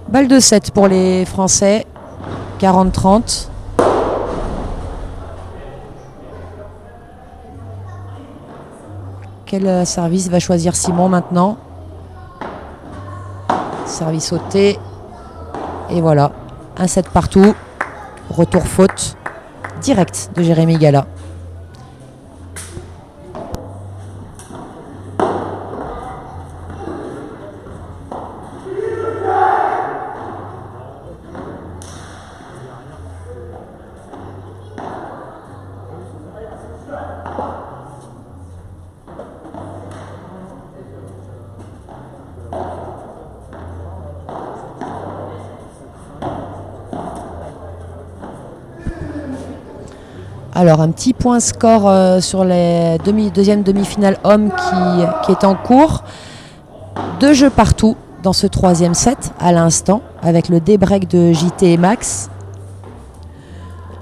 Balle de 7 pour les Français, 40-30. Quel service va choisir Simon maintenant? Service ôté. Et voilà, un 7 partout. Retour faute direct de Jérémy Gala. Alors, un petit point score sur les deuxième demi-finale homme qui est en cours. 2 jeux partout dans ce troisième set à l'instant, avec le débreak de JT et Max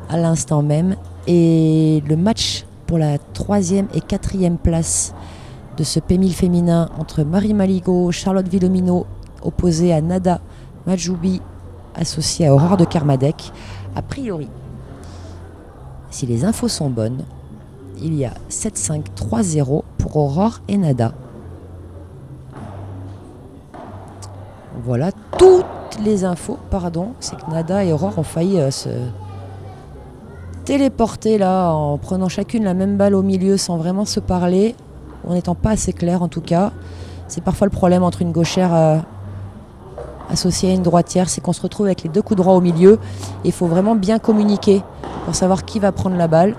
à l'instant même. Et le match pour la 3e et 4e place de ce PMIL féminin entre Marie Maligot, Charlotte Villomino, opposée à Nada Majoubi, associée à Aurore de Kermadec. A priori, si les infos sont bonnes, il y a 7-5, 3-0 pour Aurore et Nada. Voilà toutes les infos, pardon, c'est que Nada et Aurore ont failli se téléporter là en prenant chacune la même balle au milieu sans vraiment se parler, en n'étant pas assez clair en tout cas. C'est parfois le problème entre une gauchère associée à une droitière, c'est qu'on se retrouve avec les 2 coups droits au milieu et il faut vraiment bien communiquer pour savoir qui va prendre la balle.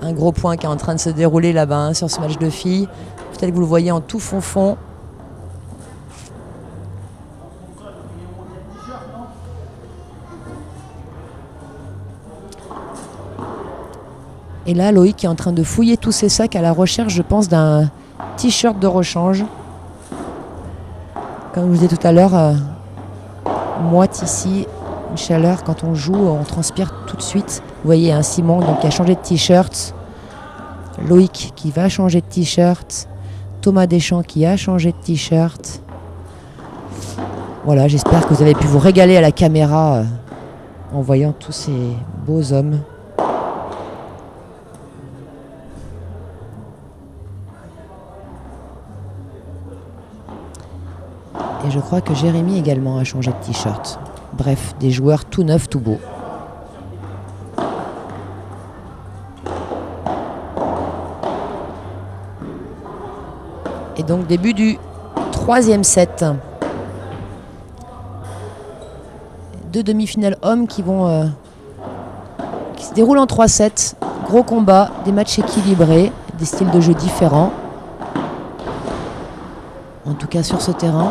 Un gros point qui est en train de se dérouler là-bas sur ce match de filles. Peut-être que vous le voyez en tout fond. Et là, Loïc est en train de fouiller tous ses sacs à la recherche, je pense, d'un t-shirt de rechange. Comme je vous disais tout à l'heure, moite ici, une chaleur. Quand on joue, on transpire tout de suite. Vous voyez, un Simon donc, qui a changé de t-shirt. Loïc qui va changer de t-shirt. Thomas Deschamps qui a changé de t-shirt. Voilà, j'espère que vous avez pu vous régaler à la caméra en voyant tous ces beaux hommes. Et je crois que Jérémy également a changé de t-shirt. Bref, des joueurs tout neufs, tout beaux. Et donc début du 3e set. 2 demi-finales hommes qui se déroulent en 3 sets. Gros combat, des matchs équilibrés, des styles de jeu différents. En tout cas sur ce terrain.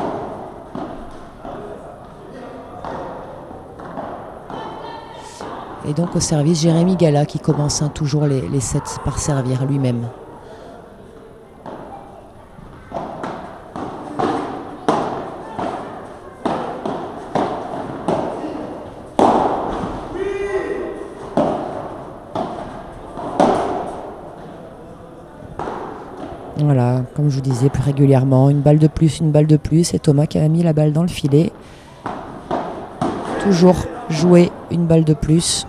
Et donc au service, Jérémy Gala qui commence toujours les sets par servir lui-même. Voilà, comme je vous disais plus régulièrement, une balle de plus, et Thomas qui a mis la balle dans le filet. Toujours jouer une balle de plus.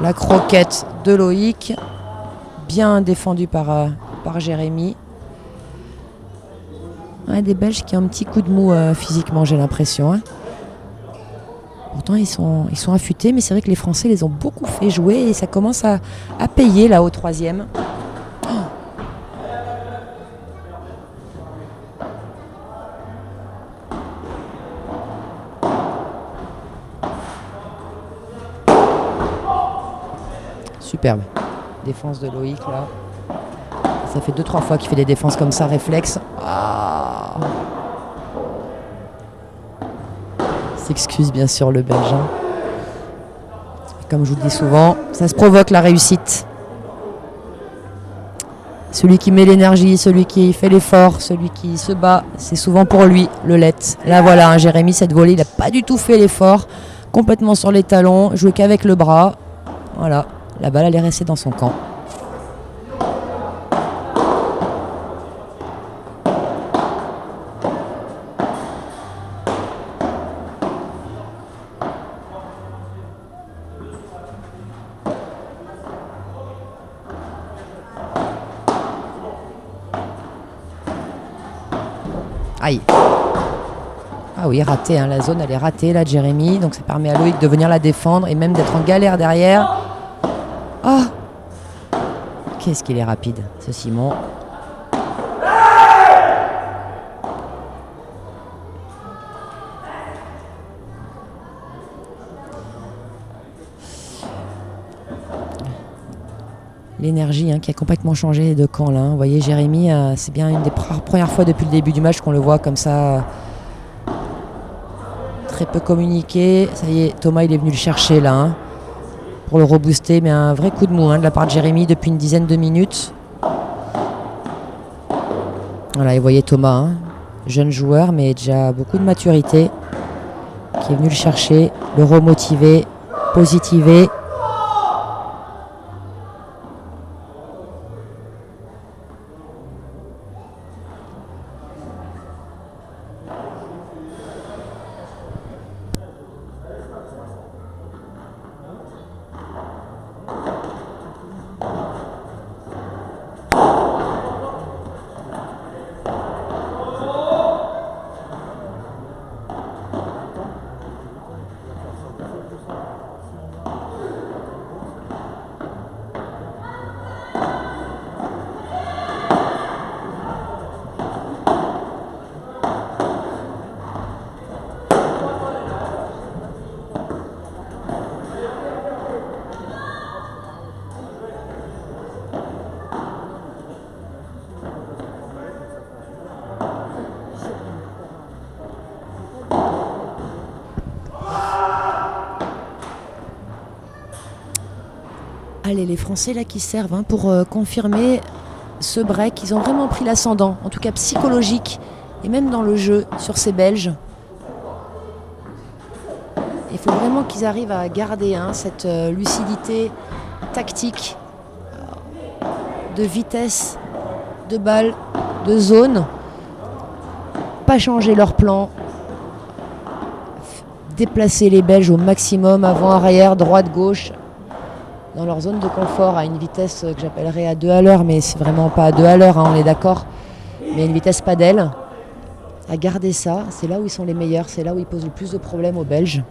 La croquette de Loïc, bien défendue par Jérémy. Ouais, des Belges qui ont un petit coup de mou physiquement, j'ai l'impression. Hein. Pourtant, ils sont affûtés, mais c'est vrai que les Français les ont beaucoup fait jouer et ça commence à payer là au 3e. Superbe. Défense de Loïc là. Ça fait 2-3 fois qu'il fait des défenses comme ça, réflexe. Ah. S'excuse bien sûr le Belge. Hein. Comme je vous le dis souvent, ça se provoque la réussite. Celui qui met l'énergie, celui qui fait l'effort, celui qui se bat, c'est souvent pour lui le let. Là voilà, hein, Jérémy, cette volée, il n'a pas du tout fait l'effort. Complètement sur les talons, joué qu'avec le bras. Voilà, la balle elle est restée dans son camp. Aïe. Ah oui, raté, hein. La zone elle est ratée là de Jérémy, donc ça permet à Loïc de venir la défendre et même d'être en galère derrière. Ah, qu'est-ce qu'il est rapide ce Simon. l'énergie qui a complètement changé de camp là. Vous voyez, Jérémy, c'est bien une des premières fois depuis le début du match qu'on le voit comme ça, très peu communiqué. Ça y est, Thomas il est venu le chercher là pour le rebooster, mais un vrai coup de mou de la part de Jérémy depuis une dizaine de minutes. Voilà, et vous voyez Thomas, jeune joueur mais déjà beaucoup de maturité, qui est venu le chercher, le remotiver, positiver. Allez, les Français là qui servent pour confirmer ce break. Ils ont vraiment pris l'ascendant, en tout cas psychologique, et même dans le jeu sur ces Belges. Il faut vraiment qu'ils arrivent à garder cette lucidité tactique, de vitesse, de balle, de zone. Pas changer leur plan. Déplacer les Belges au maximum, avant, arrière, droite, gauche, dans leur zone de confort à une vitesse que j'appellerais à 2 à l'heure, mais c'est vraiment pas à 2 à l'heure, on est d'accord, mais une vitesse padel. À garder ça, c'est là où ils sont les meilleurs, c'est là où ils posent le plus de problèmes aux Belges.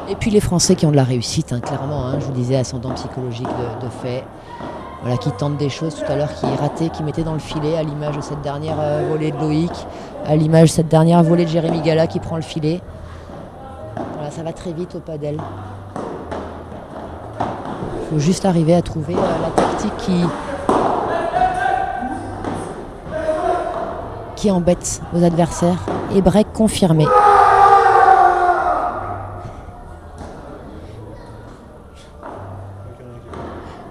Et puis les Français qui ont de la réussite, clairement, je vous disais, ascendant psychologique de fait. Voilà, qui tentent des choses tout à l'heure, qui rataient, qui mettaient dans le filet, à l'image de cette dernière volée de Loïc, à l'image de cette dernière volée de Jérémy Gala qui prend le filet. Voilà, ça va très vite au padel. Il faut juste arriver à trouver la tactique qui embête vos adversaires. Et break confirmé.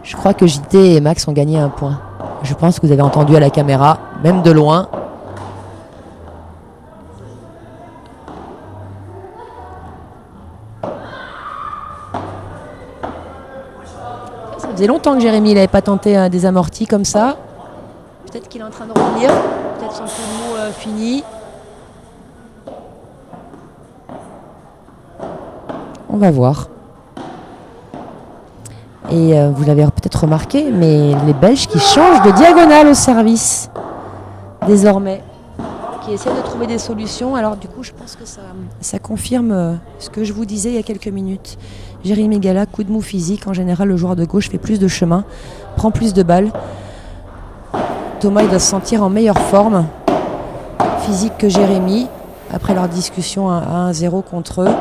Je crois que JT et Max ont gagné un point. Je pense que vous avez entendu à la caméra, même de loin. Ça faisait longtemps que Jérémy n'avait pas tenté des amortis comme ça. Peut-être qu'il est en train de revenir. Peut-être son coup de mou fini. On va voir. Et vous l'avez peut-être remarqué, mais les Belges qui changent de diagonale au service, désormais, qui essaient de trouver des solutions. Alors du coup, je pense que ça confirme ce que je vous disais il y a quelques minutes. Jérémy Gala, coup de mou physique. En général, le joueur de gauche fait plus de chemin, prend plus de balles. Thomas, il doit se sentir en meilleure forme physique que Jérémy, après leur discussion à 1-0 contre eux.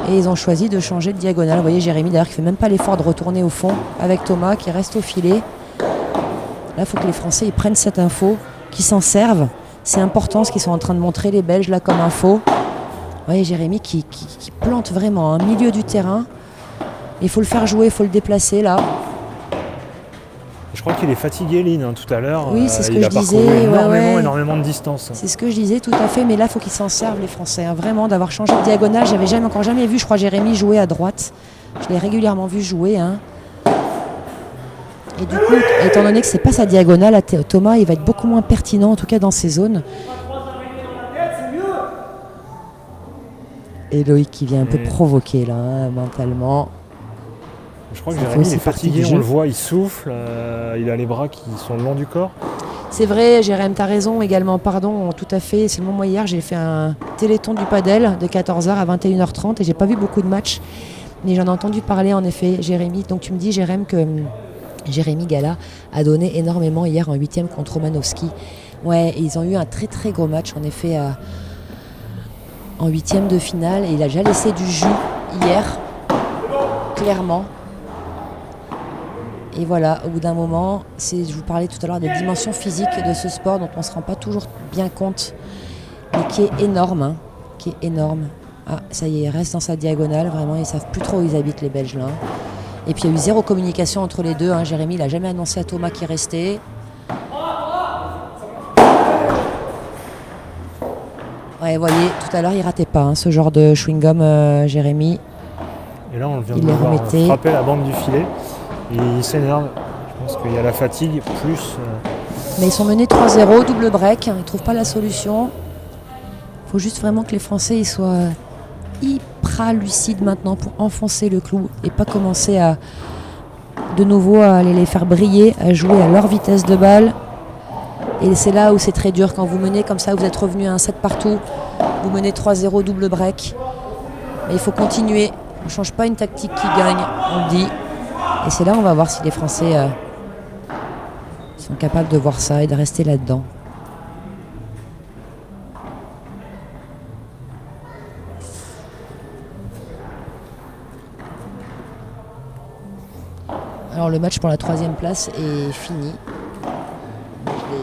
Et ils ont choisi de changer de diagonale. Vous voyez Jérémy d'ailleurs qui ne fait même pas l'effort de retourner au fond avec Thomas qui reste au filet. Là, il faut que les Français ils prennent cette info, qu'ils s'en servent. C'est important ce qu'ils sont en train de montrer les Belges là comme info. Vous voyez Jérémy qui plante vraiment un milieu du terrain. Il faut le faire jouer, il faut le déplacer là. Je crois qu'il est fatigué, Lynn, tout à l'heure. Oui, c'est ce que il je a parcouru disais. énormément de distance. C'est ce que je disais, tout à fait. Mais là, il faut qu'ils s'en servent, les Français. Vraiment, d'avoir changé de diagonale. J'avais encore jamais vu, je crois, Jérémy jouer à droite. Je l'ai régulièrement vu jouer. Et du coup, étant donné que c'est pas sa diagonale, Thomas, il va être beaucoup moins pertinent, en tout cas dans ces zones. Et Loïc qui vient un peu provoquer là, mentalement. Je crois que Jérémy est fatigué, on le voit, il souffle, il a les bras qui sont le long du corps. C'est vrai, Jérém, t'as raison également, pardon, tout à fait. C'est le moment hier, j'ai fait un téléthon du padel de 14h à 21h30 et j'ai pas vu beaucoup de matchs. Mais j'en ai entendu parler en effet, Jérémy. Donc tu me dis, Jérém, que Jérémy Gala a donné énormément hier en 8e contre Romanowski. Ouais, ils ont eu un très très gros match en effet en 8e de finale. Et il a déjà laissé du jus hier, clairement. Et voilà, au bout d'un moment, je vous parlais tout à l'heure des dimensions physiques de ce sport dont on ne se rend pas toujours bien compte, mais qui est énorme. Ah, ça y est, il reste dans sa diagonale, vraiment, ils ne savent plus trop où ils habitent les Belges là. Et puis il y a eu zéro communication entre les deux. Jérémy, il n'a jamais annoncé à Thomas qu'il restait. Ouais, vous voyez, tout à l'heure, il ne ratait pas ce genre de chewing-gum, Jérémy. Et là, on vient de le voir frapper la bande du filet. Et il s'énerve. Je pense qu'il y a la fatigue plus. Mais ils sont menés 3-0, double break. Ils ne trouvent pas la solution. Il faut juste vraiment que les Français ils soient hyper lucides maintenant pour enfoncer le clou et pas commencer à de nouveau à aller les faire briller, à jouer à leur vitesse de balle. Et c'est là où c'est très dur. Quand vous menez comme ça, vous êtes revenu à un 7 partout. Vous menez 3-0, double break. Mais il faut continuer. On ne change pas une tactique qui gagne, on le dit. Et c'est là où on va voir si les Français sont capables de voir ça et de rester là-dedans. Alors le match pour la 3e place est fini.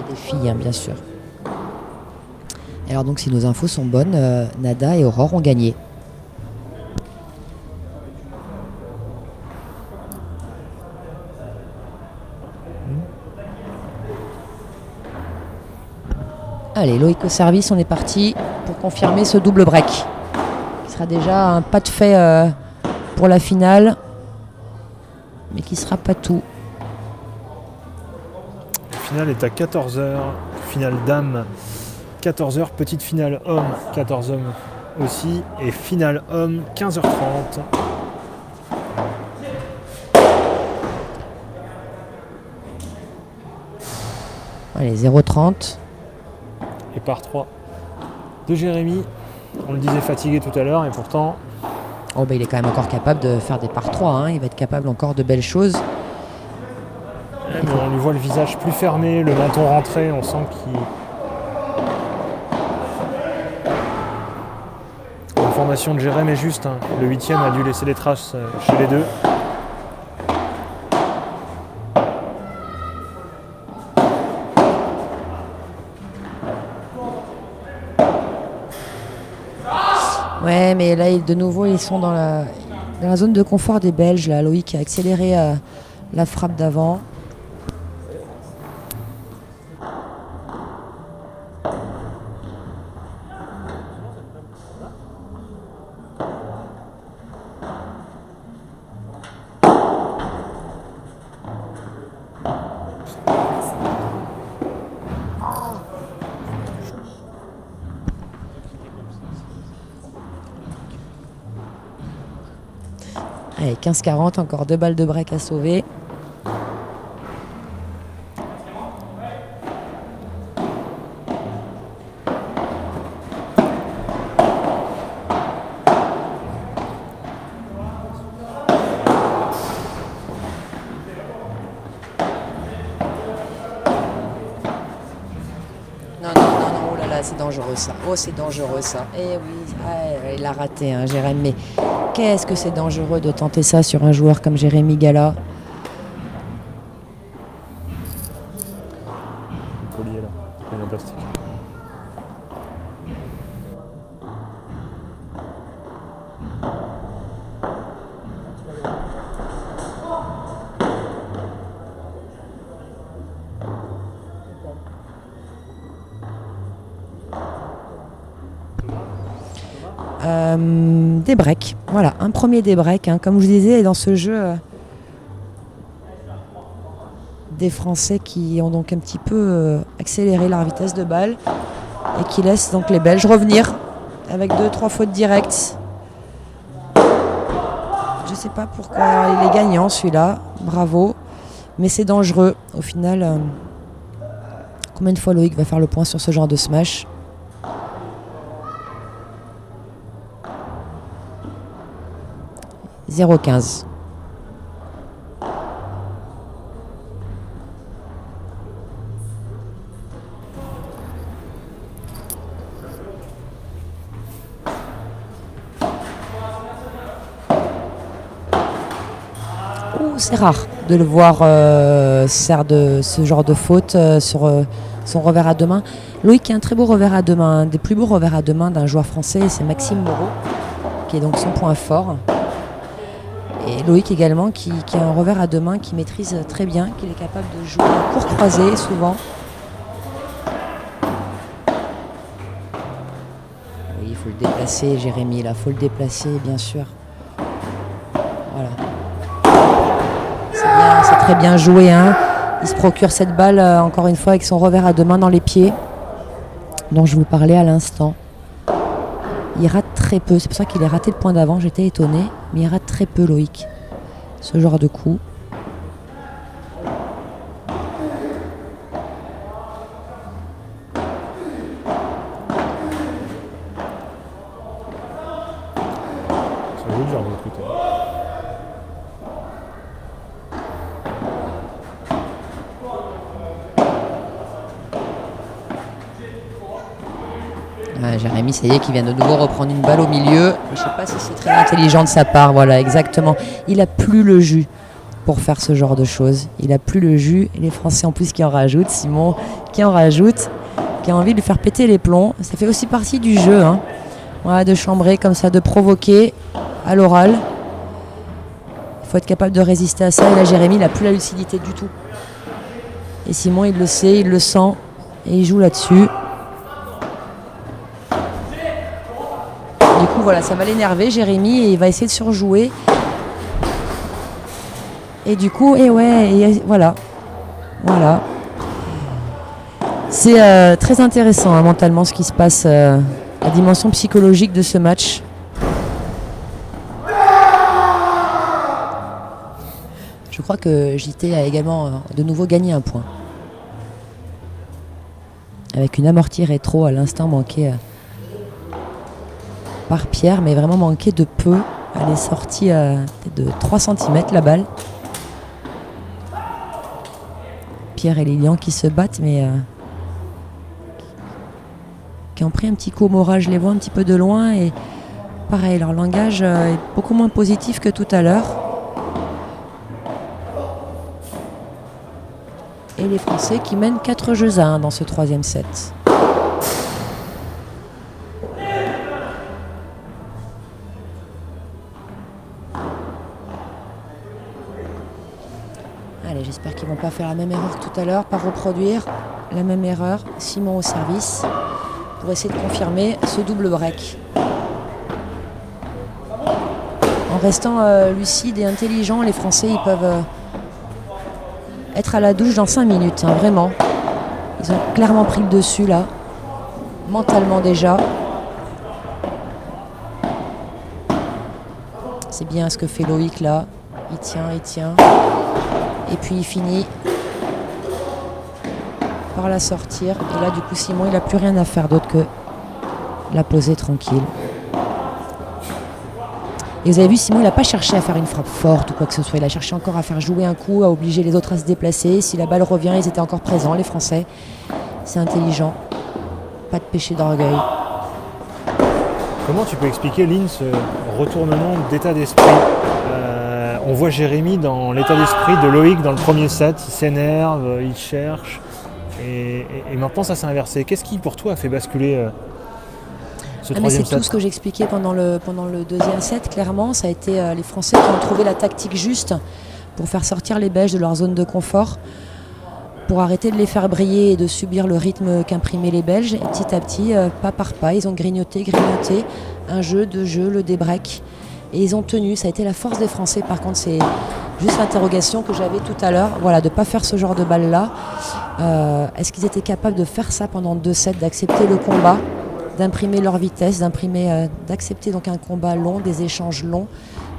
Des filles, bien sûr. Alors donc si nos infos sont bonnes, Nada et Aurore ont gagné. Allez, Loïc au service, on est parti pour confirmer ce double break. Qui sera déjà un pas de fait pour la finale, mais qui sera pas tout. La finale est à 14h, finale dame 14h, petite finale homme 14 hommes aussi, et finale homme 15h30. Allez, 0,30. Et par 3 de Jérémy. On le disait fatigué tout à l'heure et pourtant... Il est quand même encore capable de faire des par 3. Il va être capable encore de belles choses. On lui voit le visage plus fermé, le menton rentré, on sent qu'il... L'information de Jérémy est juste. Le 8e a dû laisser des traces chez les deux. Ouais, mais là, de nouveau, ils sont dans la zone de confort des Belges. Là. Loïc a accéléré la frappe d'avant. Allez, 15-40, encore 2 balles de break à sauver. Non, oh là là, c'est dangereux ça. Oh, c'est dangereux ça. Eh oui, il a raté, Jérémy. Mais qu'est-ce que c'est dangereux de tenter ça sur un joueur comme Jérémy Gala. Collier là, il y a un plastique. Des breaks, voilà, un premier des breaks, comme je vous disais, dans ce jeu des Français qui ont donc un petit peu accéléré leur vitesse de balle et qui laissent donc les Belges revenir avec 2-3 fautes directes. Je sais pas pourquoi il est gagnant celui-là, bravo, mais c'est dangereux au final. Combien de fois Loïc va faire le point sur ce genre de smash? « 0,15. C'est rare de le voir faire de ce genre de faute sur son revers à deux mains. Loïc a un très beau revers à deux mains, un des plus beaux revers à deux mains d'un joueur français, c'est Maxime Moreau, qui est donc son point fort. Et Loïc également, qui a un revers à deux mains, qui maîtrise très bien, qu'il est capable de jouer à court croisé souvent. Oui, il faut le déplacer, Jérémy, là, il faut le déplacer, bien sûr. Voilà. C'est très bien joué. Hein. Il se procure cette balle, encore une fois, avec son revers à deux mains dans les pieds, dont je vous parlais à l'instant. Il rate très peu. C'est pour ça qu'il a raté le point d'avant. J'étais étonnée. Mais il rate très peu, Loïc, ce genre de coup. Ça veut dire de l'autre côté. Jérémy, ça y est, qui vient de nouveau reprendre une balle au milieu. Je ne sais pas si c'est très intelligent de sa part. Voilà, exactement. Il n'a plus le jus pour faire ce genre de choses. Il n'a plus le jus. Et les Français en plus qui en rajoutent. Simon qui en rajoute, qui a envie de lui faire péter les plombs. Ça fait aussi partie du jeu. Hein. Voilà, de chambrer comme ça, de provoquer à l'oral. Il faut être capable de résister à ça. Et là, Jérémy, il n'a plus la lucidité du tout. Et Simon, il le sait, il le sent. Et il joue là-dessus. Du coup, voilà, ça va l'énerver, Jérémy, et il va essayer de surjouer. Et du coup, voilà. Voilà. C'est très intéressant, hein, mentalement, ce qui se passe, la dimension psychologique de ce match. Je crois que JT a également de nouveau gagné un point. Avec une amortie rétro à l'instant manquée par Pierre, mais vraiment manqué de peu. Elle est sortie de 3 cm la balle. Pierre et Lilian qui se battent, mais qui ont pris un petit coup au moral. Je les vois un petit peu de loin et pareil, leur langage est beaucoup moins positif que tout à l'heure. Et les Français qui mènent 4-1 dans ce 3e set. Allez, j'espère qu'ils ne vont pas faire la même erreur que tout à l'heure, pas reproduire la même erreur. Simon au service pour essayer de confirmer ce double break. En restant lucide et intelligent, les Français ils peuvent être à la douche dans 5 minutes, hein, vraiment. Ils ont clairement pris le dessus là, mentalement déjà. C'est bien ce que fait Loïc là. Il tient. Et puis il finit par la sortir. Et là, du coup, Simon, il n'a plus rien à faire d'autre que la poser tranquille. Et vous avez vu, Simon, il n'a pas cherché à faire une frappe forte ou quoi que ce soit. Il a cherché encore à faire jouer un coup, à obliger les autres à se déplacer. Si la balle revient, ils étaient encore présents, les Français. C'est intelligent. Pas de péché d'orgueil. Comment tu peux expliquer, Lynn, ce retournement d'état d'esprit? On voit Jérémy dans l'état d'esprit de Loïc dans le premier set. Il s'énerve, il cherche. Et maintenant, ça s'est inversé. Qu'est-ce qui, pour toi, a fait basculer ce troisième set? C'est tout ce que j'expliquais pendant le deuxième set. Clairement, ça a été les Français qui ont trouvé la tactique juste pour faire sortir les Belges de leur zone de confort, pour arrêter de les faire briller et de subir le rythme qu'imprimaient les Belges. Et petit à petit, pas par pas, ils ont grignoté, un jeu, 2 jeux, le débreak. Et ils ont tenu, ça a été la force des Français. Par contre, c'est juste l'interrogation que j'avais tout à l'heure, voilà, de ne pas faire ce genre de balle-là. Est-ce qu'ils étaient capables de faire ça pendant 2 sets, d'accepter le combat, d'imprimer leur vitesse, d'accepter donc un combat long, des échanges longs,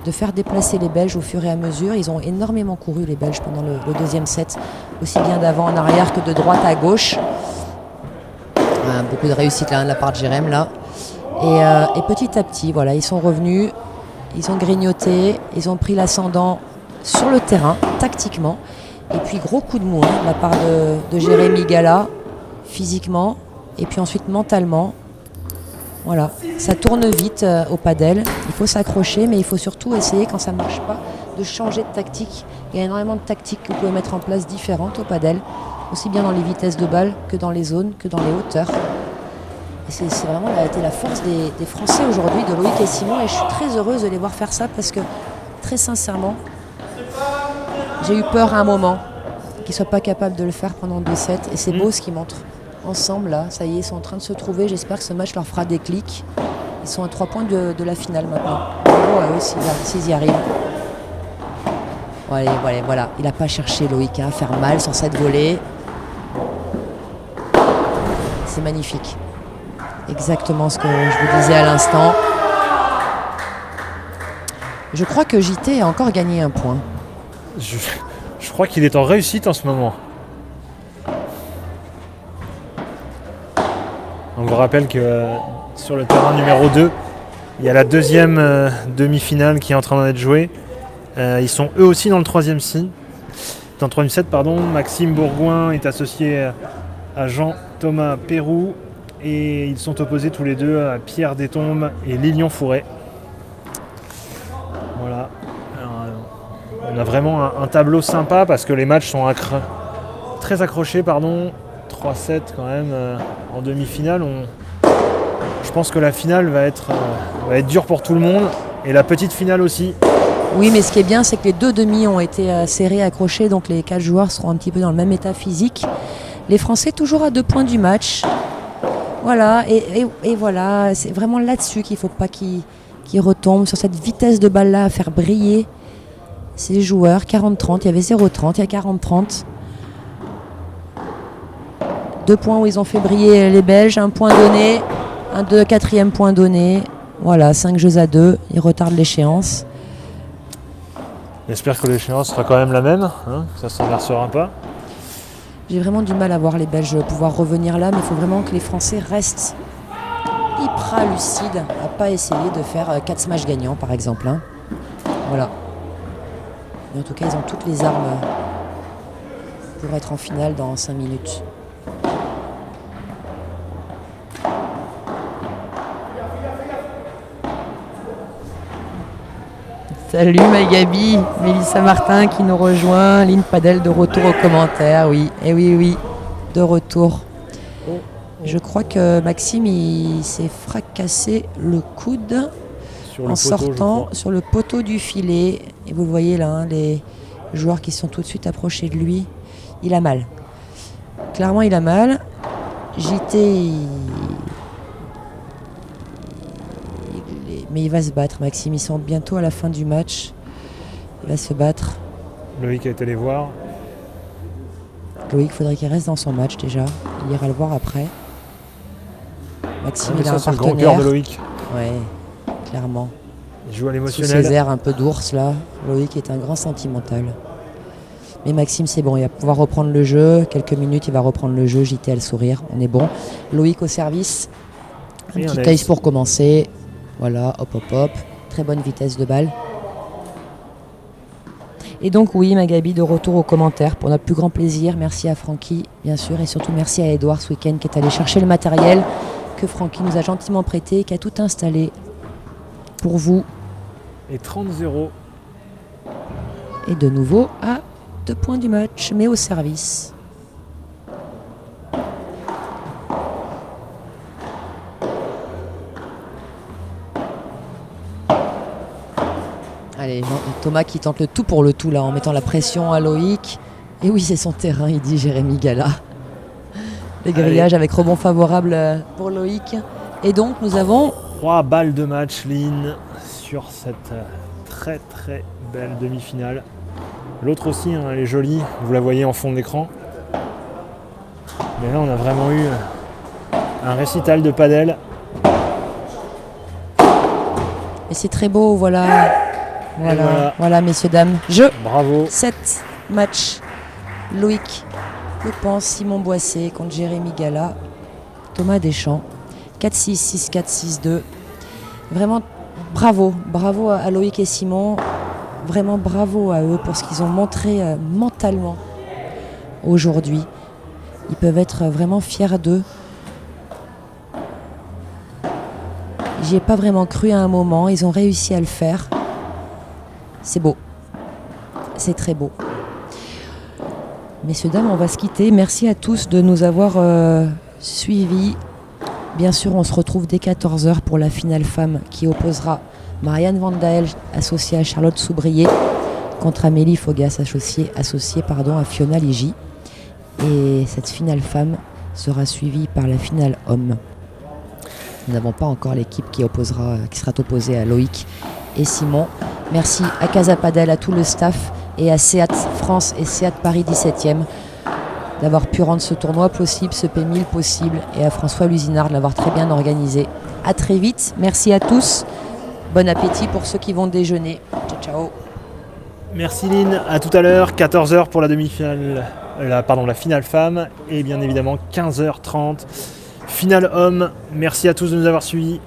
de faire déplacer les Belges au fur et à mesure. Ils ont énormément couru, les Belges, pendant le deuxième set, aussi bien d'avant en arrière que de droite à gauche. beaucoup de réussite là, de la part de Jérém là. Et petit à petit, voilà, ils sont revenus, ils ont grignoté, ils ont pris l'ascendant sur le terrain, tactiquement. Et puis gros coup de mou de la part de Jérémy Gala, physiquement, et puis ensuite mentalement. Voilà, ça tourne vite au padel, il faut s'accrocher, mais il faut surtout essayer, quand ça ne marche pas, de changer de tactique. Il y a énormément de tactiques que vous pouvez mettre en place différentes au padel, aussi bien dans les vitesses de balle que dans les zones, que dans les hauteurs. Et c'est vraiment été la force des Français aujourd'hui, de Loïc et Simon, et je suis très heureuse de les voir faire ça parce que, très sincèrement, j'ai eu peur à un moment qu'ils ne soient pas capables de le faire pendant 2 sets, et c'est beau ce qu'ils montrent. Ensemble, là, ça y est, ils sont en train de se trouver. J'espère que ce match leur fera des clics. Ils sont à 3 points de la finale maintenant. Bravo à eux s'ils y arrivent. Voilà. Il n'a pas cherché Loïc à faire mal sur cette volée. C'est magnifique. Exactement ce que je vous disais à l'instant. Je crois que JT a encore gagné un point. Je crois qu'il est en réussite en ce moment. On vous rappelle que sur le terrain numéro 2, il y a la deuxième demi-finale qui est en train d'être jouée. Ils sont eux aussi dans le troisième set. Dans le troisième set, Maxime Bourgoin est associé à Jean-Thomas Pérou et ils sont opposés tous les deux à Pierre Détombe et Lilian Fouret. Voilà. On a vraiment un tableau sympa parce que les matchs sont très accrochés. 3-7 quand même en demi-finale. Je pense que la finale va être dure pour tout le monde et la petite finale aussi. Oui, mais ce qui est bien, c'est que les 2 demi ont été serrés, accrochés, donc les 4 joueurs seront un petit peu dans le même état physique. Les Français toujours à 2 points du match. Voilà, et voilà, c'est vraiment là-dessus qu'il ne faut pas qu'ils retombent, sur cette vitesse de balle-là à faire briller ces joueurs. 40-30, il y avait 0-30, il y a 40-30. 2 points où ils ont fait briller les Belges, 1 point donné, 4e point donné. Voilà, 5 jeux à 2, ils retardent l'échéance. J'espère que l'échéance sera quand même la même, que ça ne s'inversera pas. J'ai vraiment du mal à voir les Belges pouvoir revenir là, mais il faut vraiment que les Français restent hyper lucides, à ne pas essayer de faire 4 smash gagnants par exemple. Voilà. Mais en tout cas, ils ont toutes les armes pour être en finale dans 5 minutes. Salut Magabi, Mélissa Martin qui nous rejoint, Lynn Padel de retour aux commentaires, oui, de retour. Je crois que Maxime il s'est fracassé le coude en sortant sur le poteau du filet. Et vous le voyez là, les joueurs qui sont tout de suite approchés de lui, il a mal. Clairement il a mal. JT, mais il va se battre, Maxime. Ils sont bientôt à la fin du match. Il va se battre. Loïc a été les voir. Loïc, il faudrait qu'il reste dans son match déjà. Il ira le voir après. Maxime, il a un partenaire. Le grand cœur de Loïc. Ouais, clairement. Il joue à l'émotionnel. Sous ses airs un peu d'ours là. Loïc est un grand sentimental. Mais Maxime, c'est bon, il va pouvoir reprendre le jeu. Quelques minutes, il va reprendre le jeu. JT a le sourire, on est bon. Loïc au service. Un petit ace pour commencer. Voilà, hop. Très bonne vitesse de balle. Et donc oui, Magabi de retour aux commentaires pour notre plus grand plaisir. Merci à Francky, bien sûr, et surtout merci à Edouard ce week-end qui est allé chercher le matériel que Francky nous a gentiment prêté et qui a tout installé pour vous. Et 30-0. Et de nouveau à 2 points du match, mais au service. Allez, Thomas qui tente le tout pour le tout là en mettant la pression à Loïc. Et oui, c'est son terrain, il dit Jérémy Gala. Les grillages avec rebond favorable pour Loïc. Et donc nous avons 3 balles de match, Lynn, sur cette très très belle demi-finale. L'autre aussi, elle est jolie, vous la voyez en fond d'écran. Mais là, on a vraiment eu un récital de padel. Et c'est très beau, voilà. Voilà, messieurs, dames. Bravo. 7 matchs. Loïc Le Pense, Simon Boissé contre Jérémy Gala. Thomas Deschamps. 4-6, 6-4, 6-2. Vraiment bravo à Loïc et Simon. Vraiment bravo à eux pour ce qu'ils ont montré mentalement aujourd'hui. Ils peuvent être vraiment fiers d'eux. J'y ai pas vraiment cru à un moment. Ils ont réussi à le faire. C'est beau. C'est très beau. Messieurs, dames, on va se quitter. Merci à tous de nous avoir suivis. Bien sûr, on se retrouve dès 14h pour la finale femme qui opposera Marianne Van Dael, associée à Charlotte Soubrier, contre Amélie Fogas, associée à Fiona Ligi. Et cette finale femme sera suivie par la finale homme. Nous n'avons pas encore l'équipe qui sera opposée à Loïc et Simon. Merci à Casa Padel, à tout le staff et à Seat France et Seat Paris 17e d'avoir pu rendre ce tournoi possible, ce P1000 possible, et à François Lusinard de l'avoir très bien organisé. À très vite, merci à tous, bon appétit pour ceux qui vont déjeuner. Ciao, ciao. Merci Lynn, à tout à l'heure, 14h pour la demi-finale, la finale femme, et bien évidemment 15h30, finale homme. Merci à tous de nous avoir suivis.